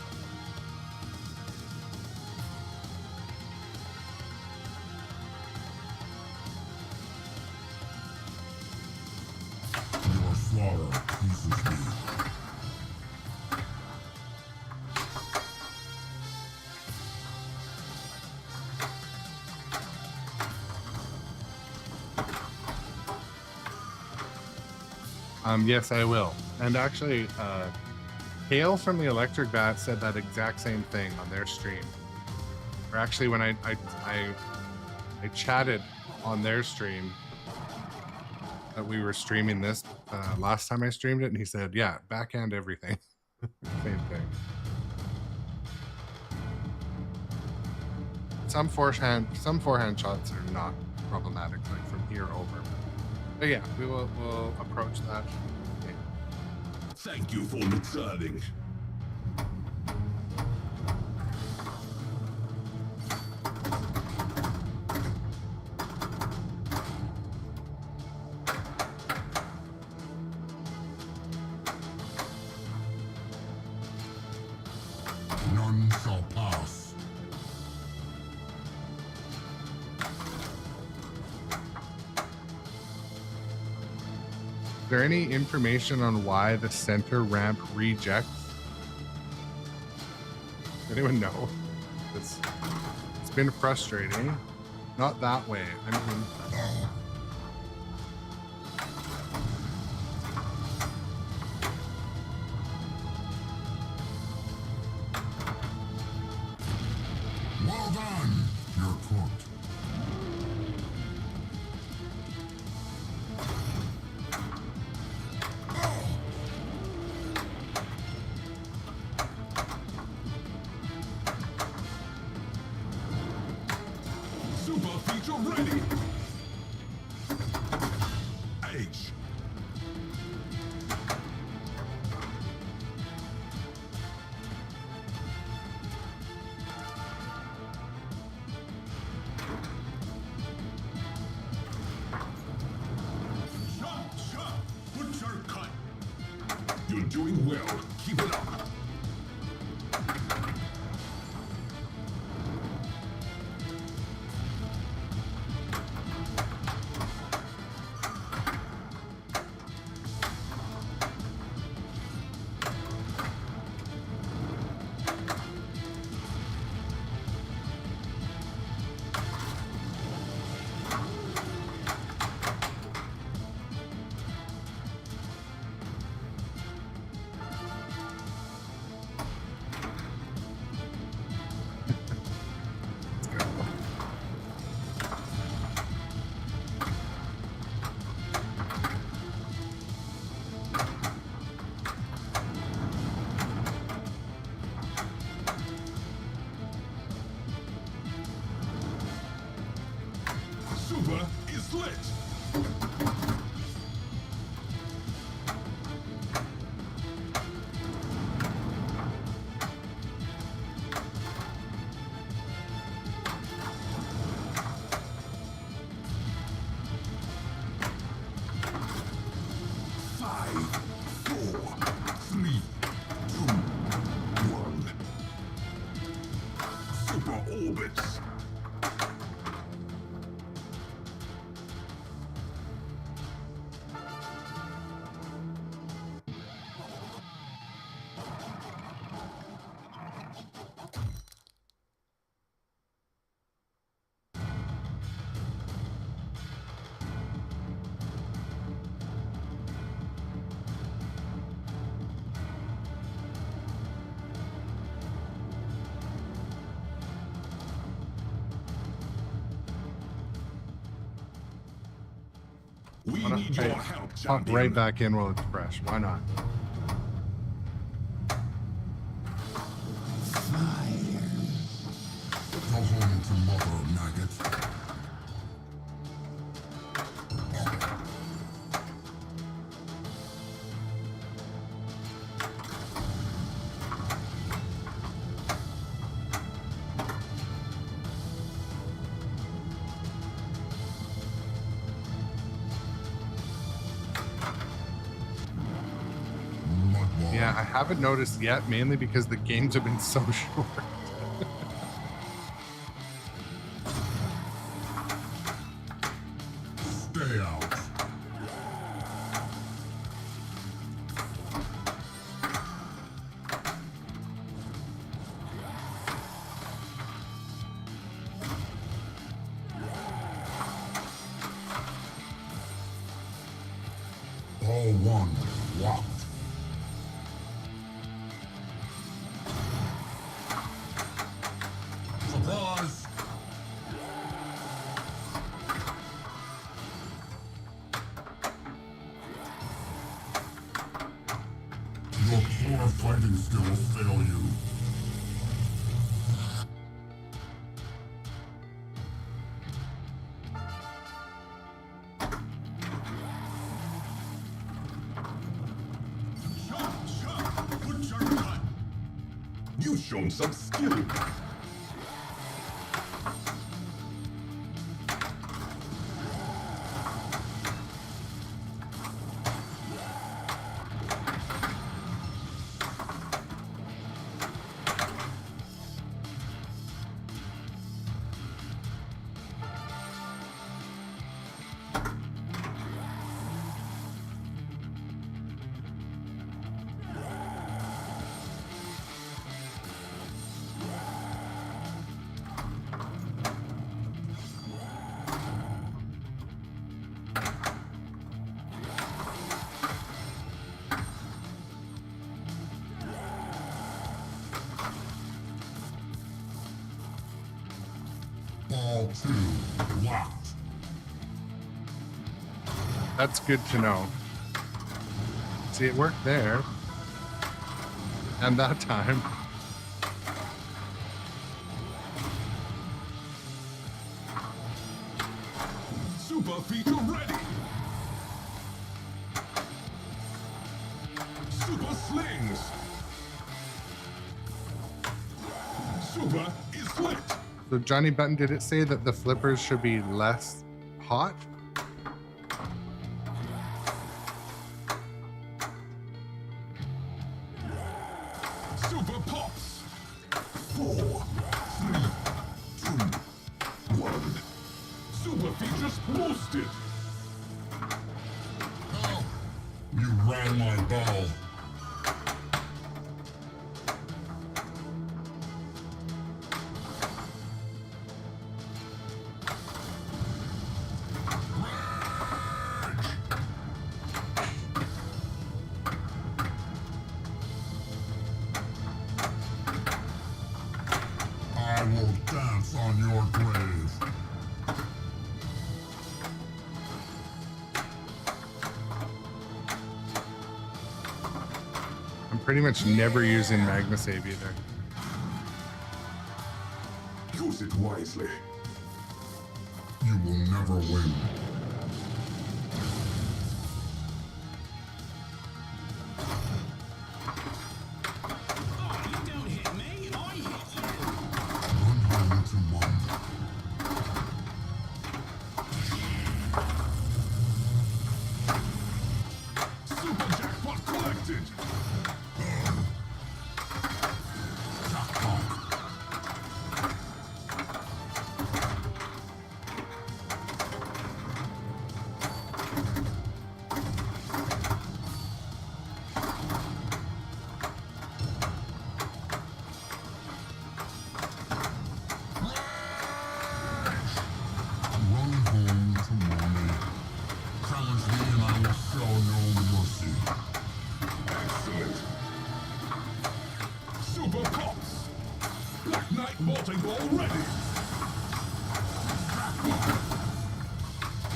Your slaughter pleases me. Yes, I will. And actually, Hale from the Electric Bat said that exact same thing on their stream. Or actually, when I chatted on their stream that we were streaming this last time I streamed it, and he said, "Yeah, backhand everything." Same thing. Some forehand shots are not problematic, like from here over. But yeah, we'll approach that. Okay. Thank you for returning. None shall pass. Is there any information on why the center ramp rejects? Anyone know? It's been frustrating. Not that way. I mean, Well done. You're cooked. Super feature ready. H. Shot. Put your cut. You're doing well. Keep it up. Super is lit. Five, four, three, two, one. Super orbits. We need your help, Pop champion. right back in while it's fresh. Why not? Go home Yeah, I haven't noticed yet, mainly because the games have been so short. Stay out. All one, locked. Surprise! Your poor fighting skills fail you. Good shot. You've shown some skill. Ball 2, locked. That's good to know. See, it worked there. And that time. Super feature ready. Super slings. Super is lit. So Johnny Button, did it say that the flippers should be less hot? Super pops. 4, 3, 2, 1. Super features boosted. Oh, you ran my ball. I will dance on your grave. I'm pretty much never using MagnaSave either. Use it wisely. You will never win. Run home to mom. Super jackpot collected. Jackpot. Run home to mommy. Challenge me and I will show no mercy. Excellent. Super pops. Black Knight multi-ball ready.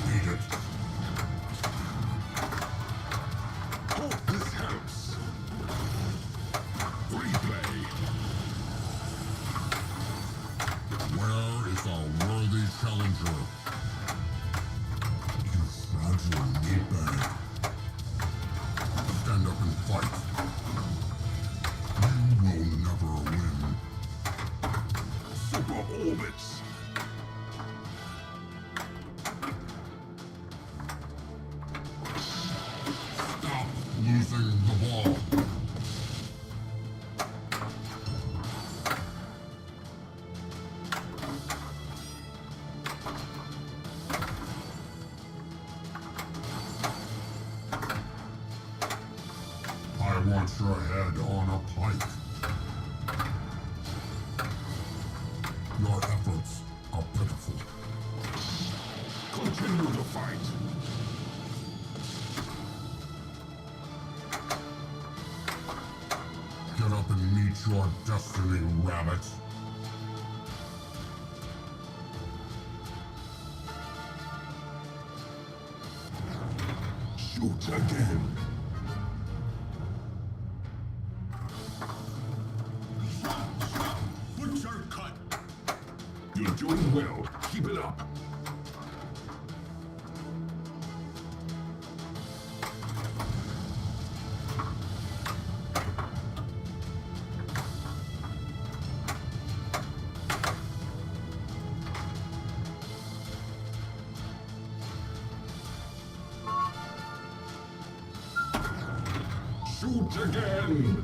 Beat it. Hope this helps. Replay. Where is our worthy challenger? You fragile meatbag. Stand up and fight. You will never win. Super orbit. Put your head on a pike. Your efforts are pitiful. Continue the fight. Get up and meet your destiny, rabbit. Shoot again. Butcher cut. You're doing well. Keep it up. Shoot again!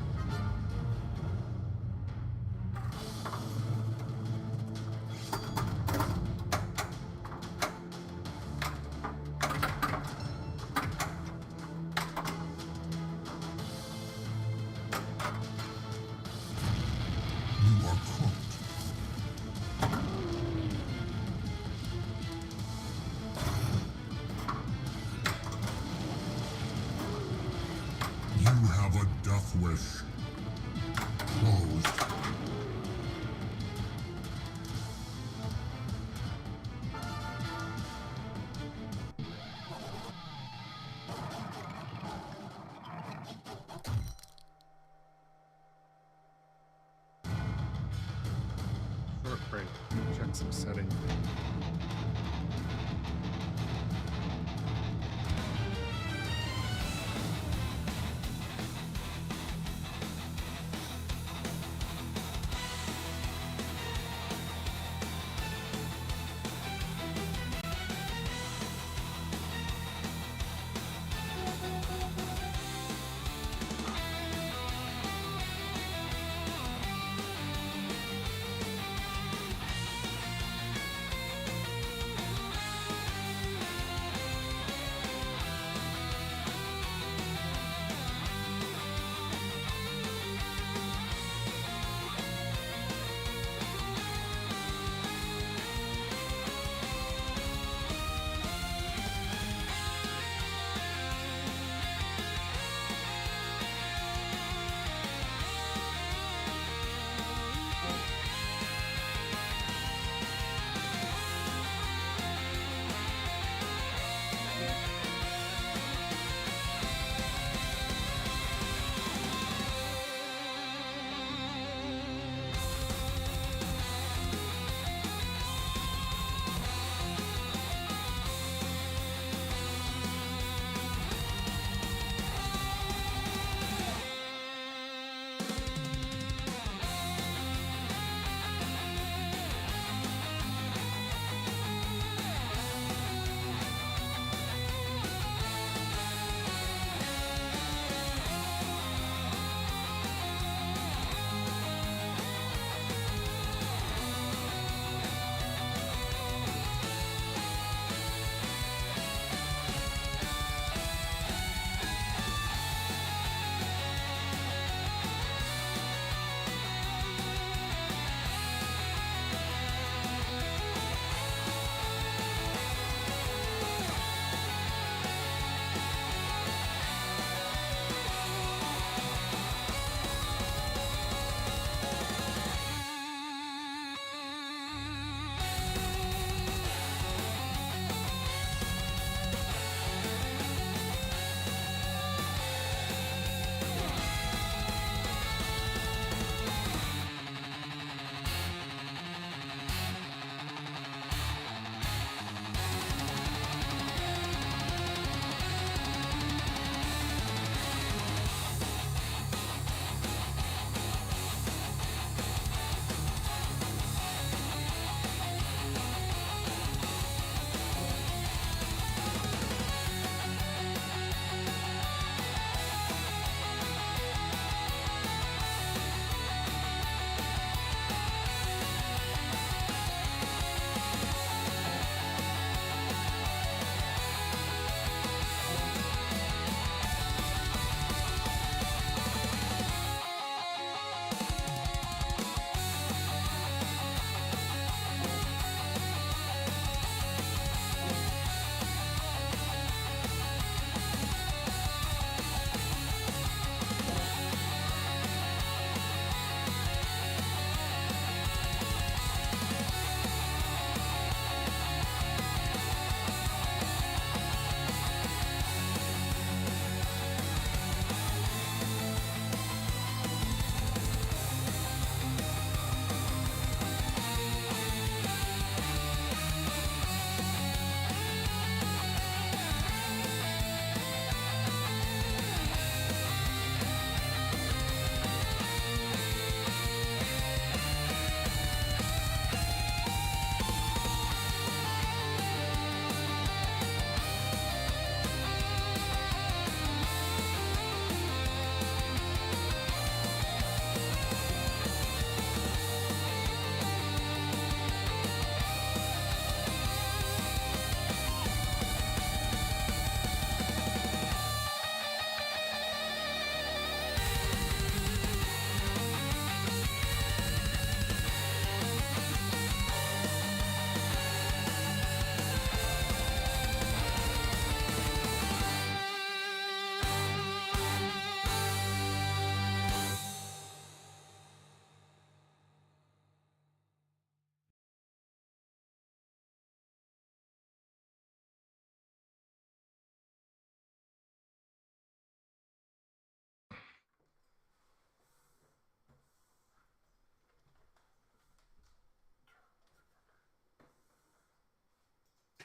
You are cooked. You have a death wish. Closed. Short break. Check some settings.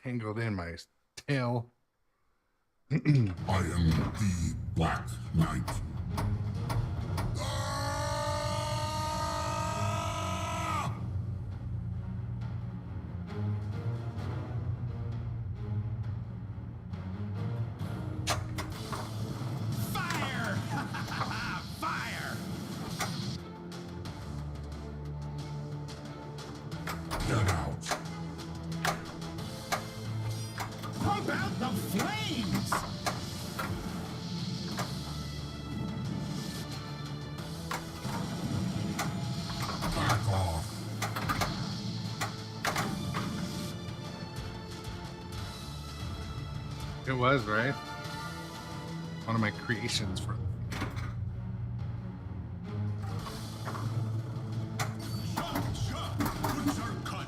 tangled in my tail. I am the Black Knight. Ah! Fire! Fire! Get out. Pump out the flames! Back off. It was, right? One of my creations for Good turn cut.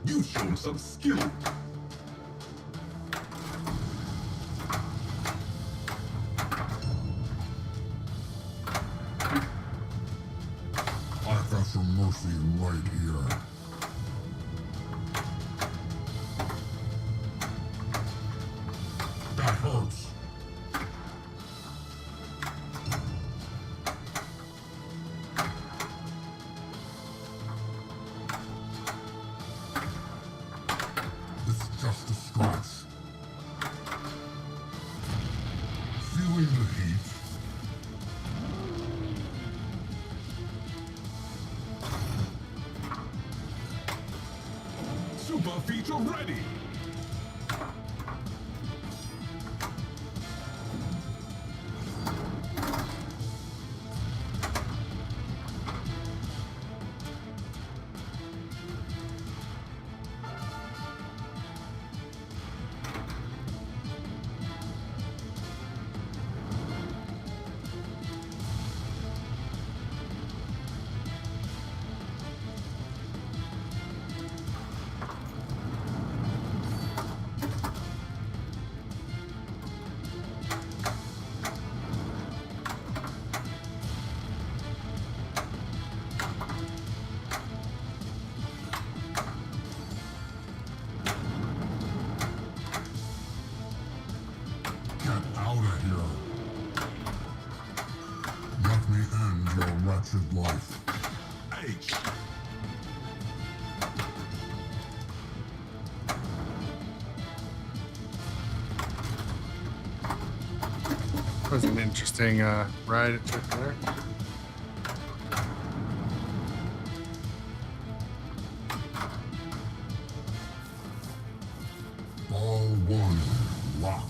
You've shown some skill. I've got some mercy right here. That hurts. It's just a scratch. Feeling the heat. Super feature ready. Get out of here. Let me end your wretched life. H. That was an interesting ride it took there. Ball one locked.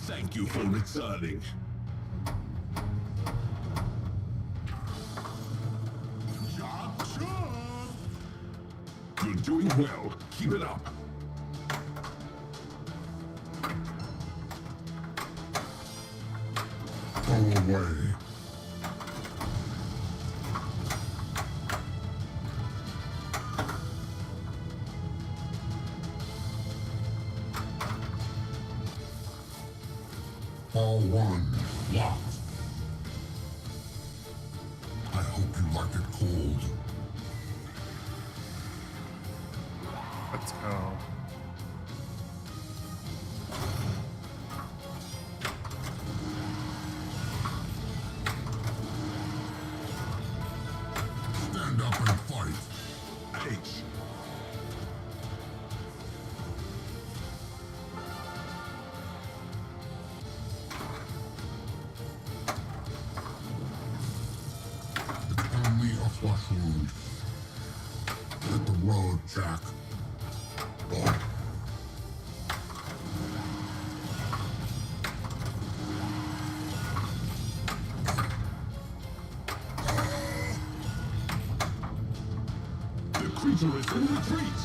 Thank you for returning. Job done. You're doing well. Keep it up. Go away. Ball one locked. I hope you like it cold. Let's go. Stand up and fight. H. It's only a flesh wound. Hit the road, Jack. Oh. creature is in retreat.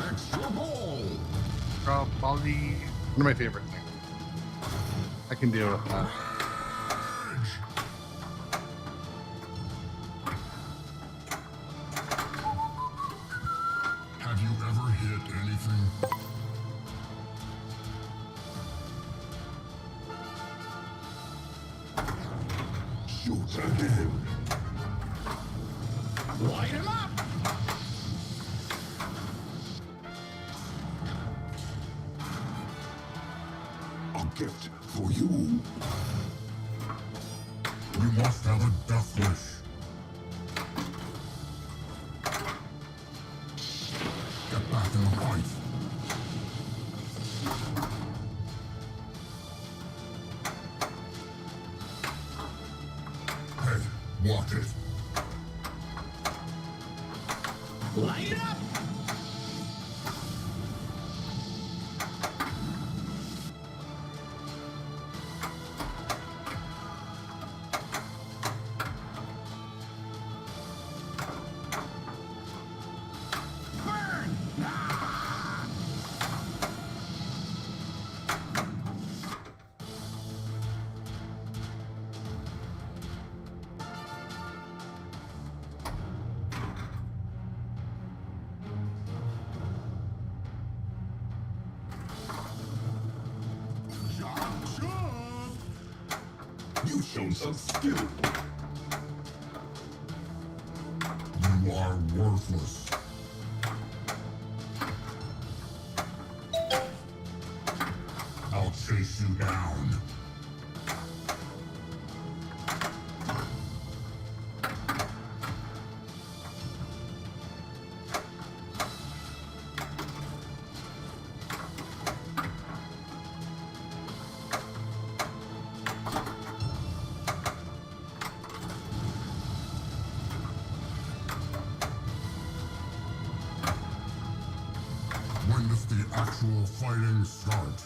Extra ball. Draw volley. One of my favorite things. I can deal with that. Have you ever hit anything? Shoot again. Light him up. A gift for you. You must have a death wish. Get back in the fight. Hey, watch it. Light it up. Burn. Jump, jump. You've shown some skill. You are worthless. I'll chase you down. When does the actual fighting start?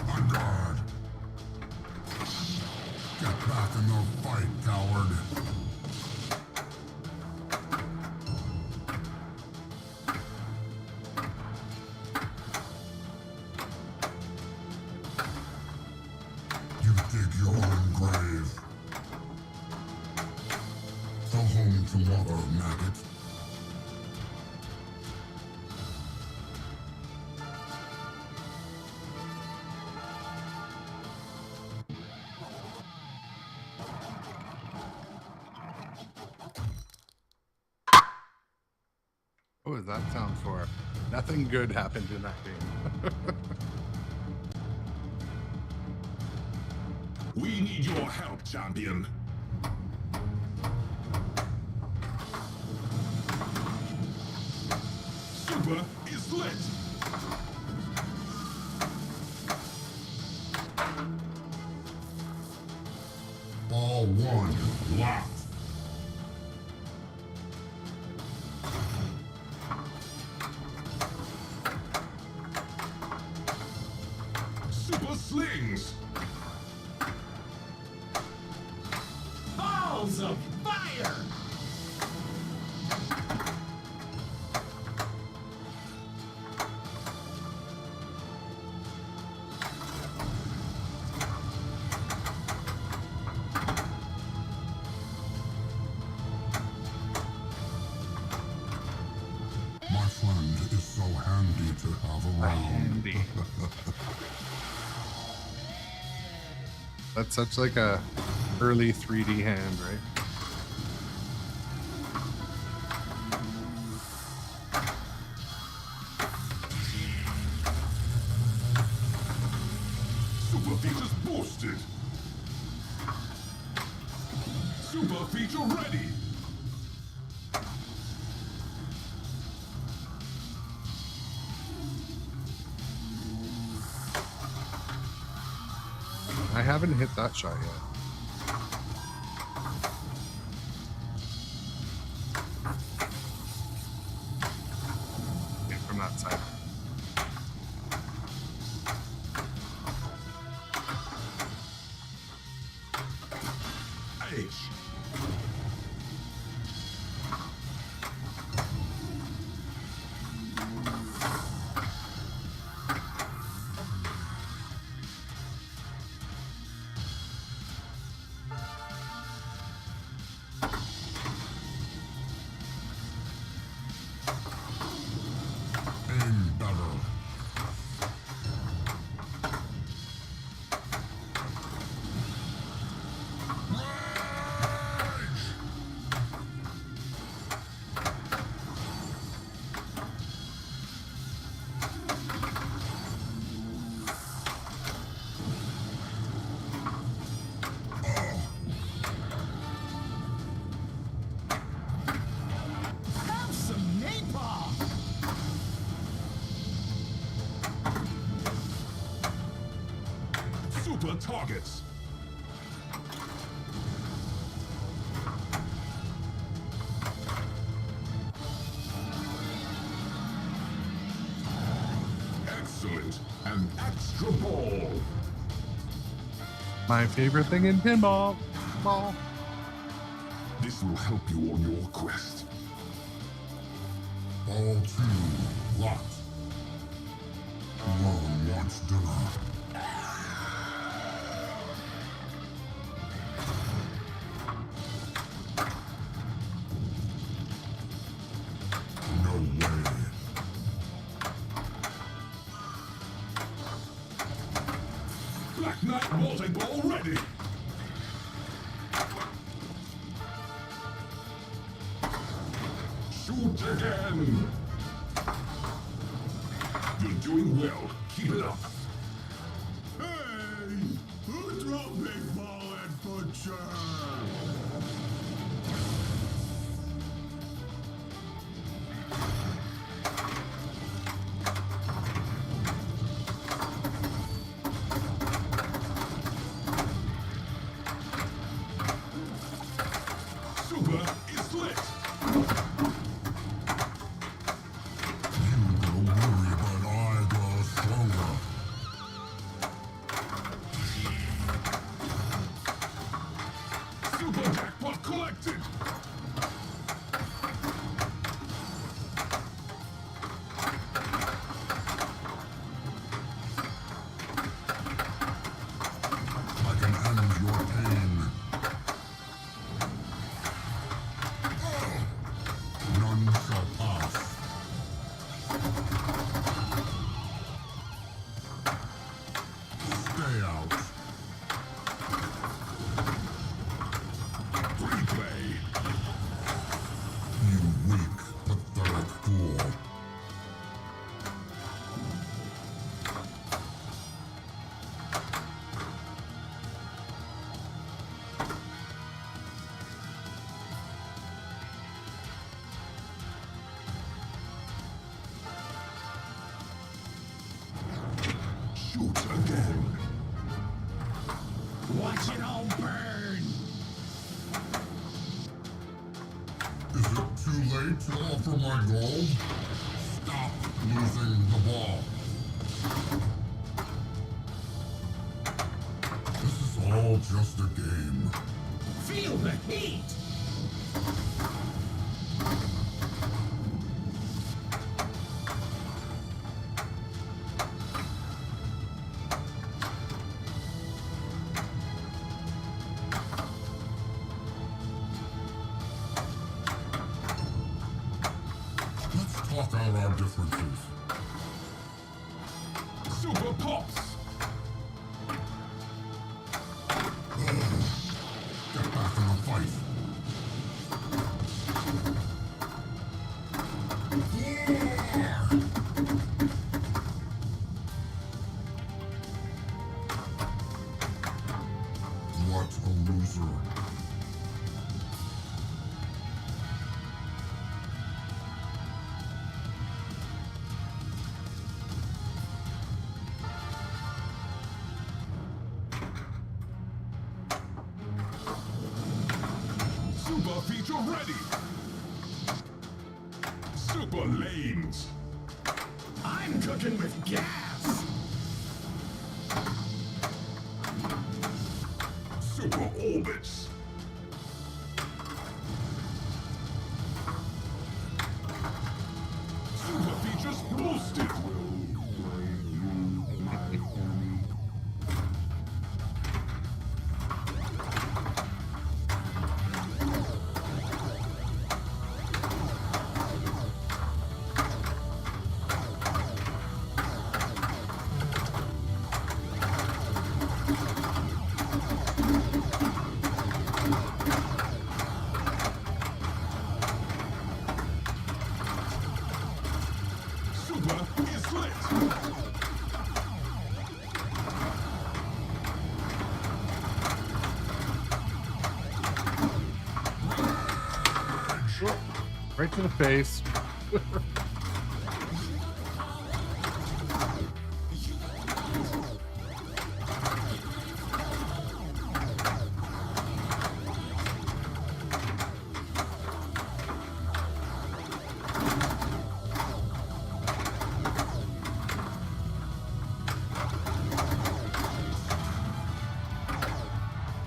On guard. Get back in the fight, coward. You dig your own grave. Go home to mother, maggot. What was that sound for? Nothing good happened in that game. We need your help, champion. Super is lit. Ball one, locked. Super slings. Balls of fire. My friend is so handy to have around. Handy. That's such like a early 3D hand, right? Super features boosted. Super feature ready. haven't hit that shot yet. Okay, from that side. H. Aim better. Have some napalm! Super targets! Excellent! An extra ball! My favorite thing in pinball. Ball. This will help you on your quest. Ball 2 locked. One wants dinner. No way. Black Knight multi-ball ready! Shoot again! You're doing well. Keep it up. Hey! Nitropinball and Butcher! Super is lit! You go worry, but I go stronger. Super jackpot collected! I can end your pain. None shall pass. Stay out. Replay! You weak, pathetic fool. Shoot again! Watch it all burn! Is it too late to offer my gold? Stop losing the ball. This is all just a game. Feel the heat! Let's talk out our differences. Super pops! Get back in the fight. What a loser. Super feature ready. Super lanes. I'm cooking with gas. Super orbits. Super features boosted. Super is lit. Right to the face.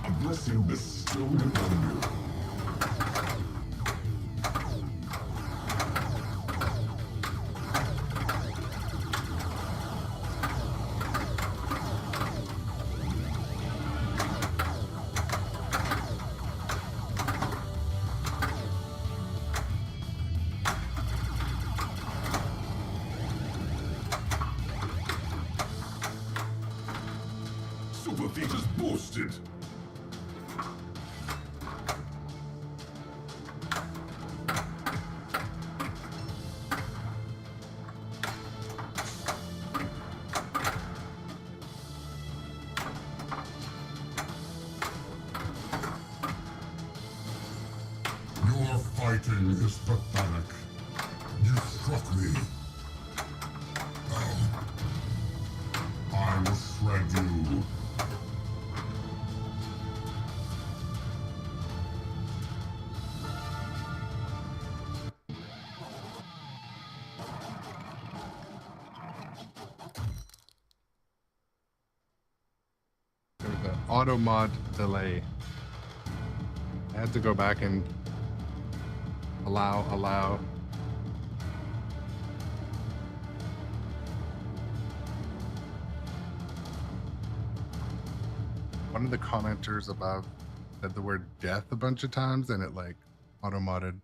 A blessing bestowed upon you. Super features boosted. Your fighting is pathetic. You struck me. I will shred you. There's the auto mod delay. I had to go back and allow. One of the commenters above said the word death a bunch of times and it like auto modded.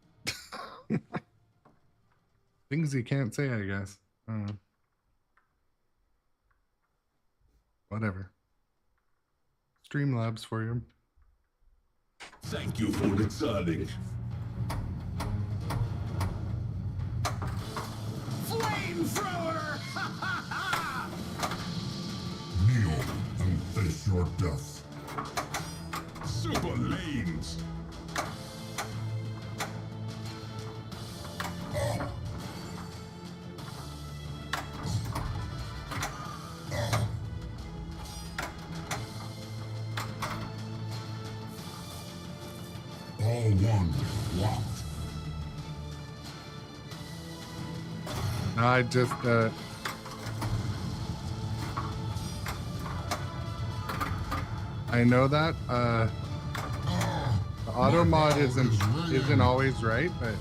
Things you can't say, I guess. I don't know. Whatever. Streamlabs for you. Thank you for returning. Flamethrower! Kneel and face your death. Super lanes. All one locked. No, I just I know that the auto mod isn't always right, but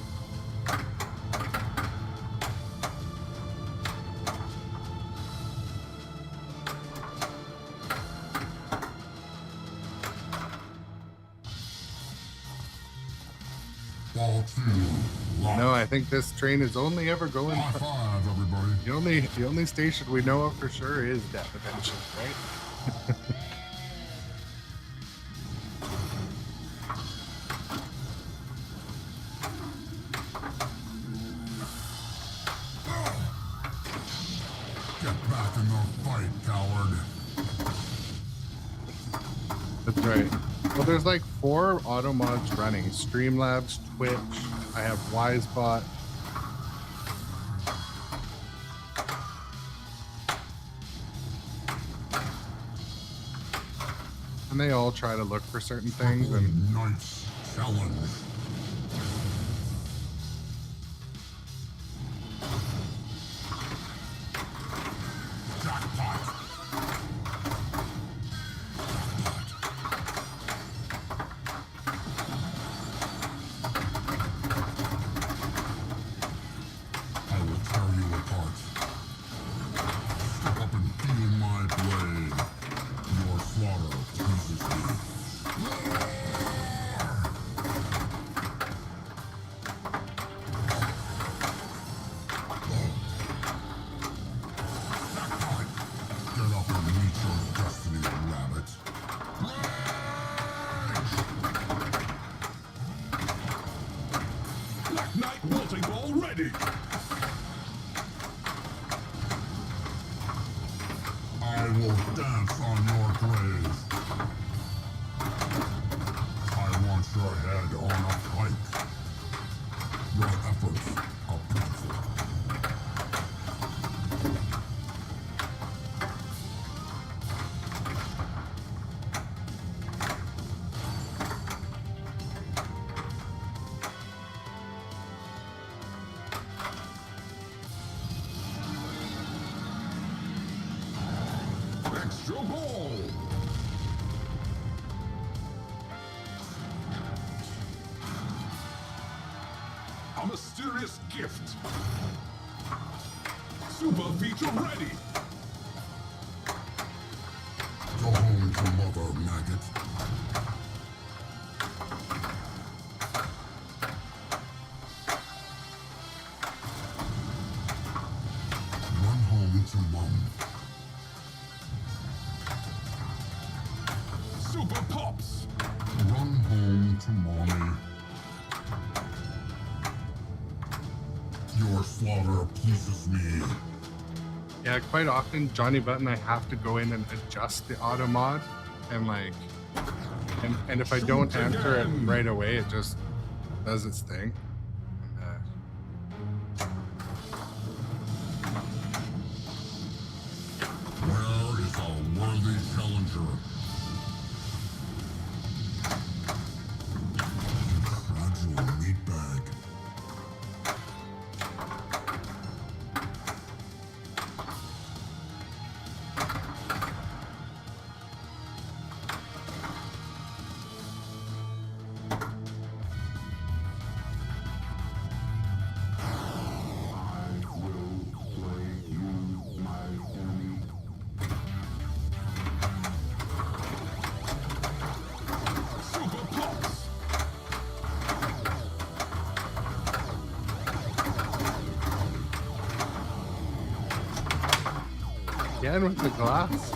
Ball two locked. no, I think this train is only ever going. High five, everybody. The only station we know of for sure is death eventually, right? Get back in the fight, coward. That's right. Well, there's like 4 auto mods running: Streamlabs, Twitch. I have Wisebot. And they all try to look for certain things, and Knights challenge. Jackpot. I will tear you apart. Step up and feel my blade. Your slaughter pleases me. Get up and meet your destiny, rabbit. Black Knight melting ball ready. I will dance on your grave. I want your head on a pike. Your efforts are pitiful. Extra ball. A mysterious gift. Super feature ready. Go home to mother, maggot. Run home to mom. Super pops. Run home to mommy. Your slaughter pleases me. Yeah, quite often Johnny Button, I have to go in and adjust the auto mod, and like, and if I don't Shoot answer it again. right away, it just does its thing. Where is a worthy challenger? You fragile meatbag. Super pops. Again with the glass.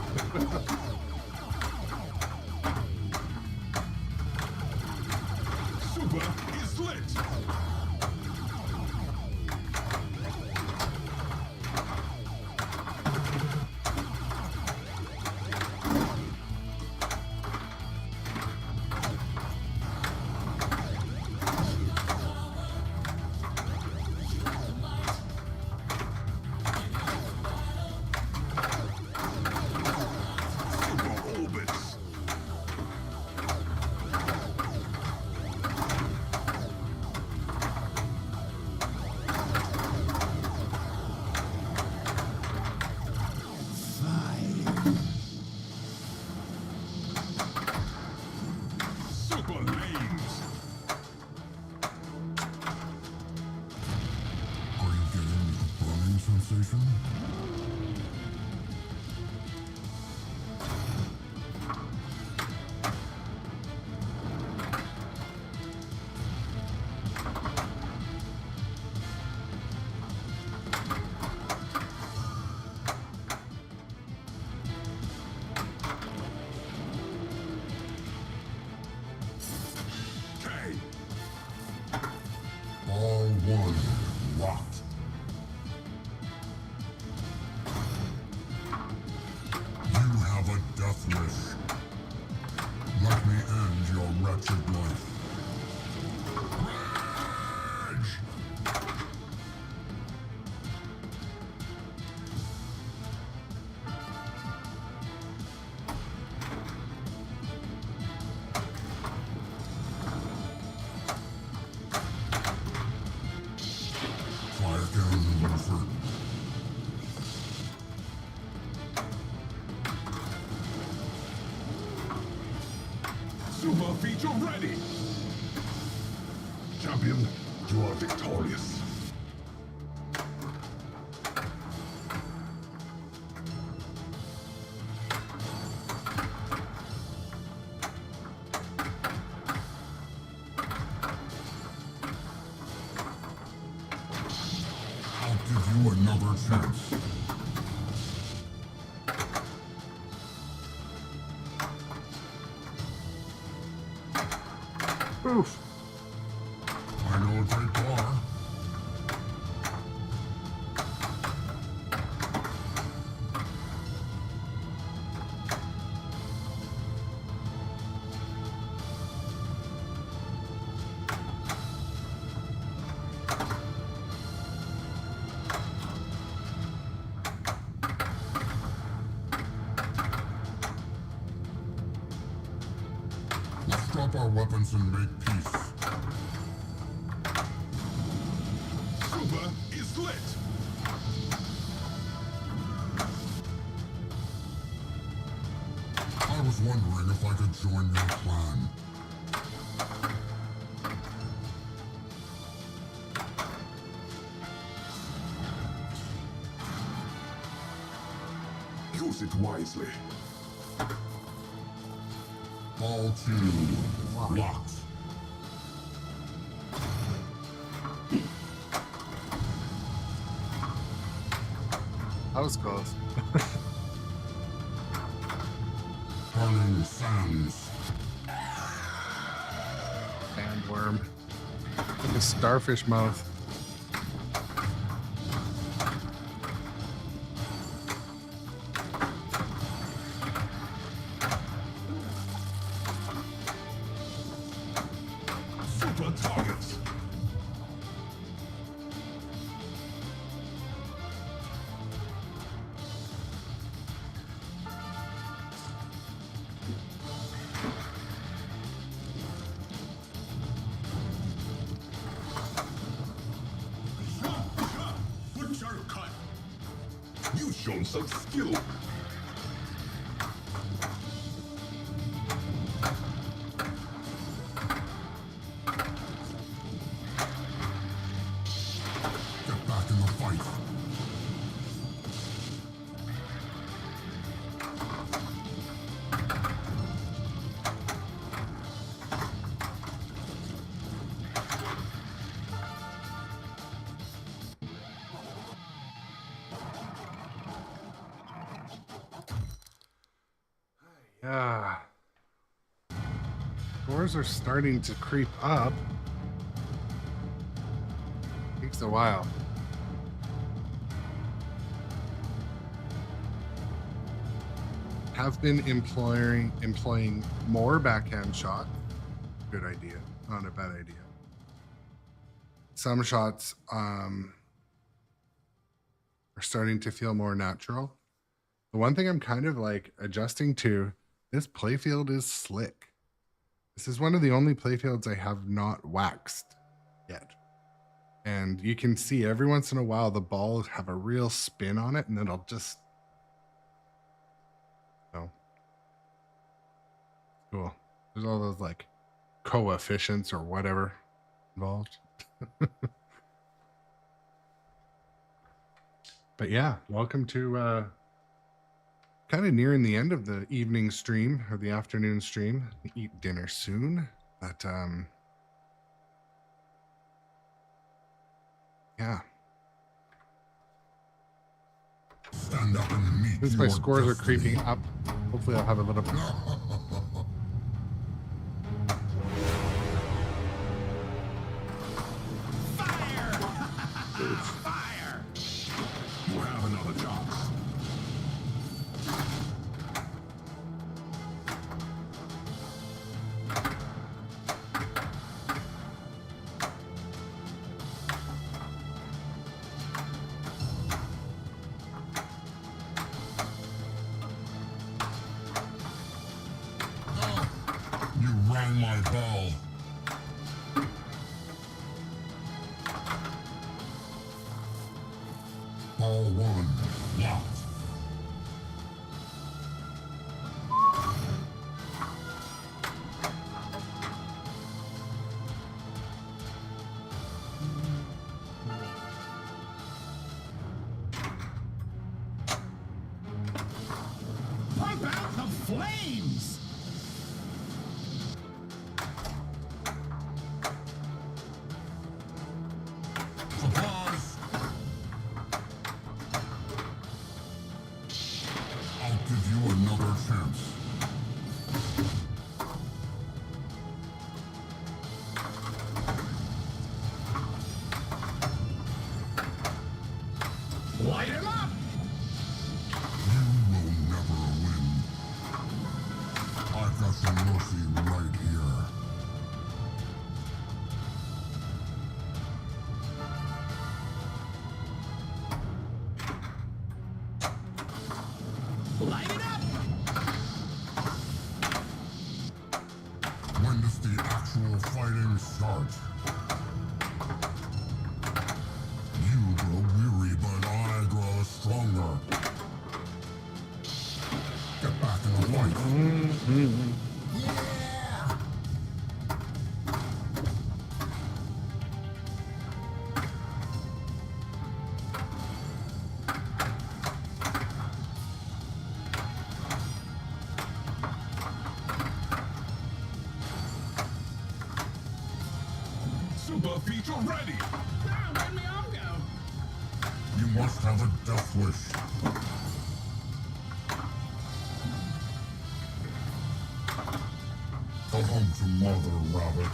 Super is lit. Super orbits. Super lanes. Are you getting a burning sensation? K. All one rocked. You have a death wish. Let me end your wretched life. Rage! feature ready. Champion, you are victorious. I'll give you another chance. Oof. I know a great bar. Let's drop our weapons and make peace. Super is lit. I was wondering if I could join your clan. Use it wisely. Ball 2. Locked. That was close. Turning sands. Sandworm. Like a starfish mouth. Super targets. Butcher cut. You've shown some skill. Get back in the fight. Yeah. Scores are starting to creep up. Takes a while. Have been employing more backhand shots. Good idea. Not a bad idea. Some shots are starting to feel more natural. The one thing I'm kind of like adjusting to, this playfield is slick. This is one of the only playfields I have not waxed yet. And you can see every once in a while the balls have a real spin on it and it'll just... Oh. Cool. There's all those like coefficients or whatever involved. But yeah, welcome to kind of nearing the end of the evening stream or the afternoon stream. We eat dinner soon, but yeah. Stand up and meet Since my your scores are destiny. creeping up, hopefully I'll have a little bit. Fire! You have another chance. You rang my bell. Ball 1. Locked. flames! Surprise! I'll give you another chance. Light him up! You will never win. I've got some mercy right here. Light it up! When does the actual fighting start? You grow weary, but I grow stronger. Get back in the fight. Yeah! Super feature ready! Now let me all go! You must have a death wish. Go home to Mother Rabbit.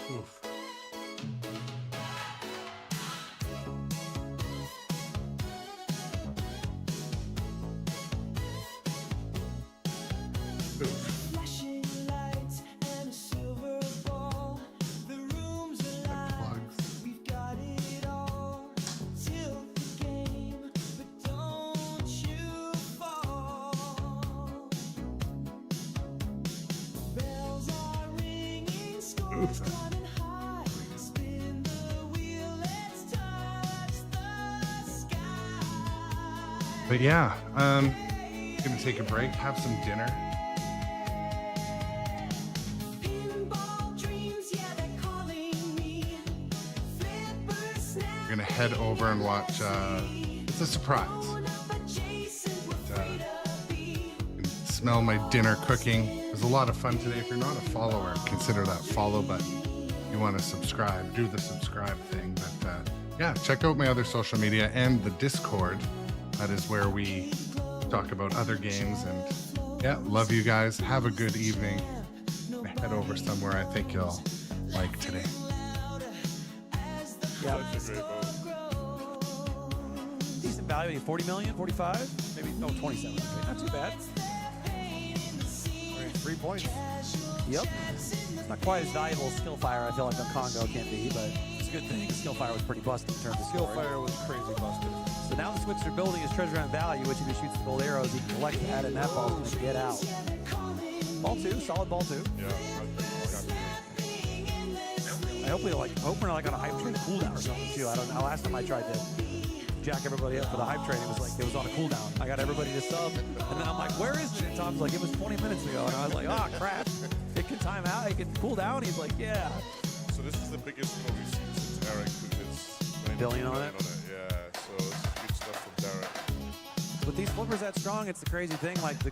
Oof. Oof. Flashing lights and a silver ball. The room's alive. Plugs. We've got it all. Tilt the game, but don't you fall. Bells are ringing, scores climbing high. Spin the wheel, let's touch the sky. But yeah, gonna take a break, have some dinner. Pinball dreams, yeah, they're calling me. Flipper snap. We're gonna head over and watch. It's a surprise. You can smell my dinner cooking. It was a lot of fun today. If you're not a follower, consider that follow button. If you want to subscribe, do the subscribe thing. But yeah, check out my other social media and the Discord. That is where we talk about other games. And yeah, love you guys. Have a good evening. Head over somewhere I think you'll like today. Yeah. Decent value, 40 million, 45, maybe, no, 27. Okay, not too bad. 3 points. Yep. It's not quite as valuable as Skillfire, I feel like, on Congo can be, but it's a good thing. Skillfire was pretty busted in terms of Skillfire was crazy busted. So now the Switzer building is treasure hunt value, which if he shoots the gold arrows, he can collect that, and that ball's going to get out. Ball 2, solid ball 2. Yeah, I hope we're like on a hype train cooldown or something too. I don't know. Last time I tried to jack everybody up for the hype train, it was on a cooldown. I got everybody to sub, and then I'm like, where is it? And Tom's like, it was 20 minutes ago, and I was like, oh crap, it can time out, it can cool down. He's like, yeah. So this is the biggest one we've seen since Eric with his Billion on it? Yeah, so it's good stuff from Derek. With these flippers that strong, it's the crazy thing. Like the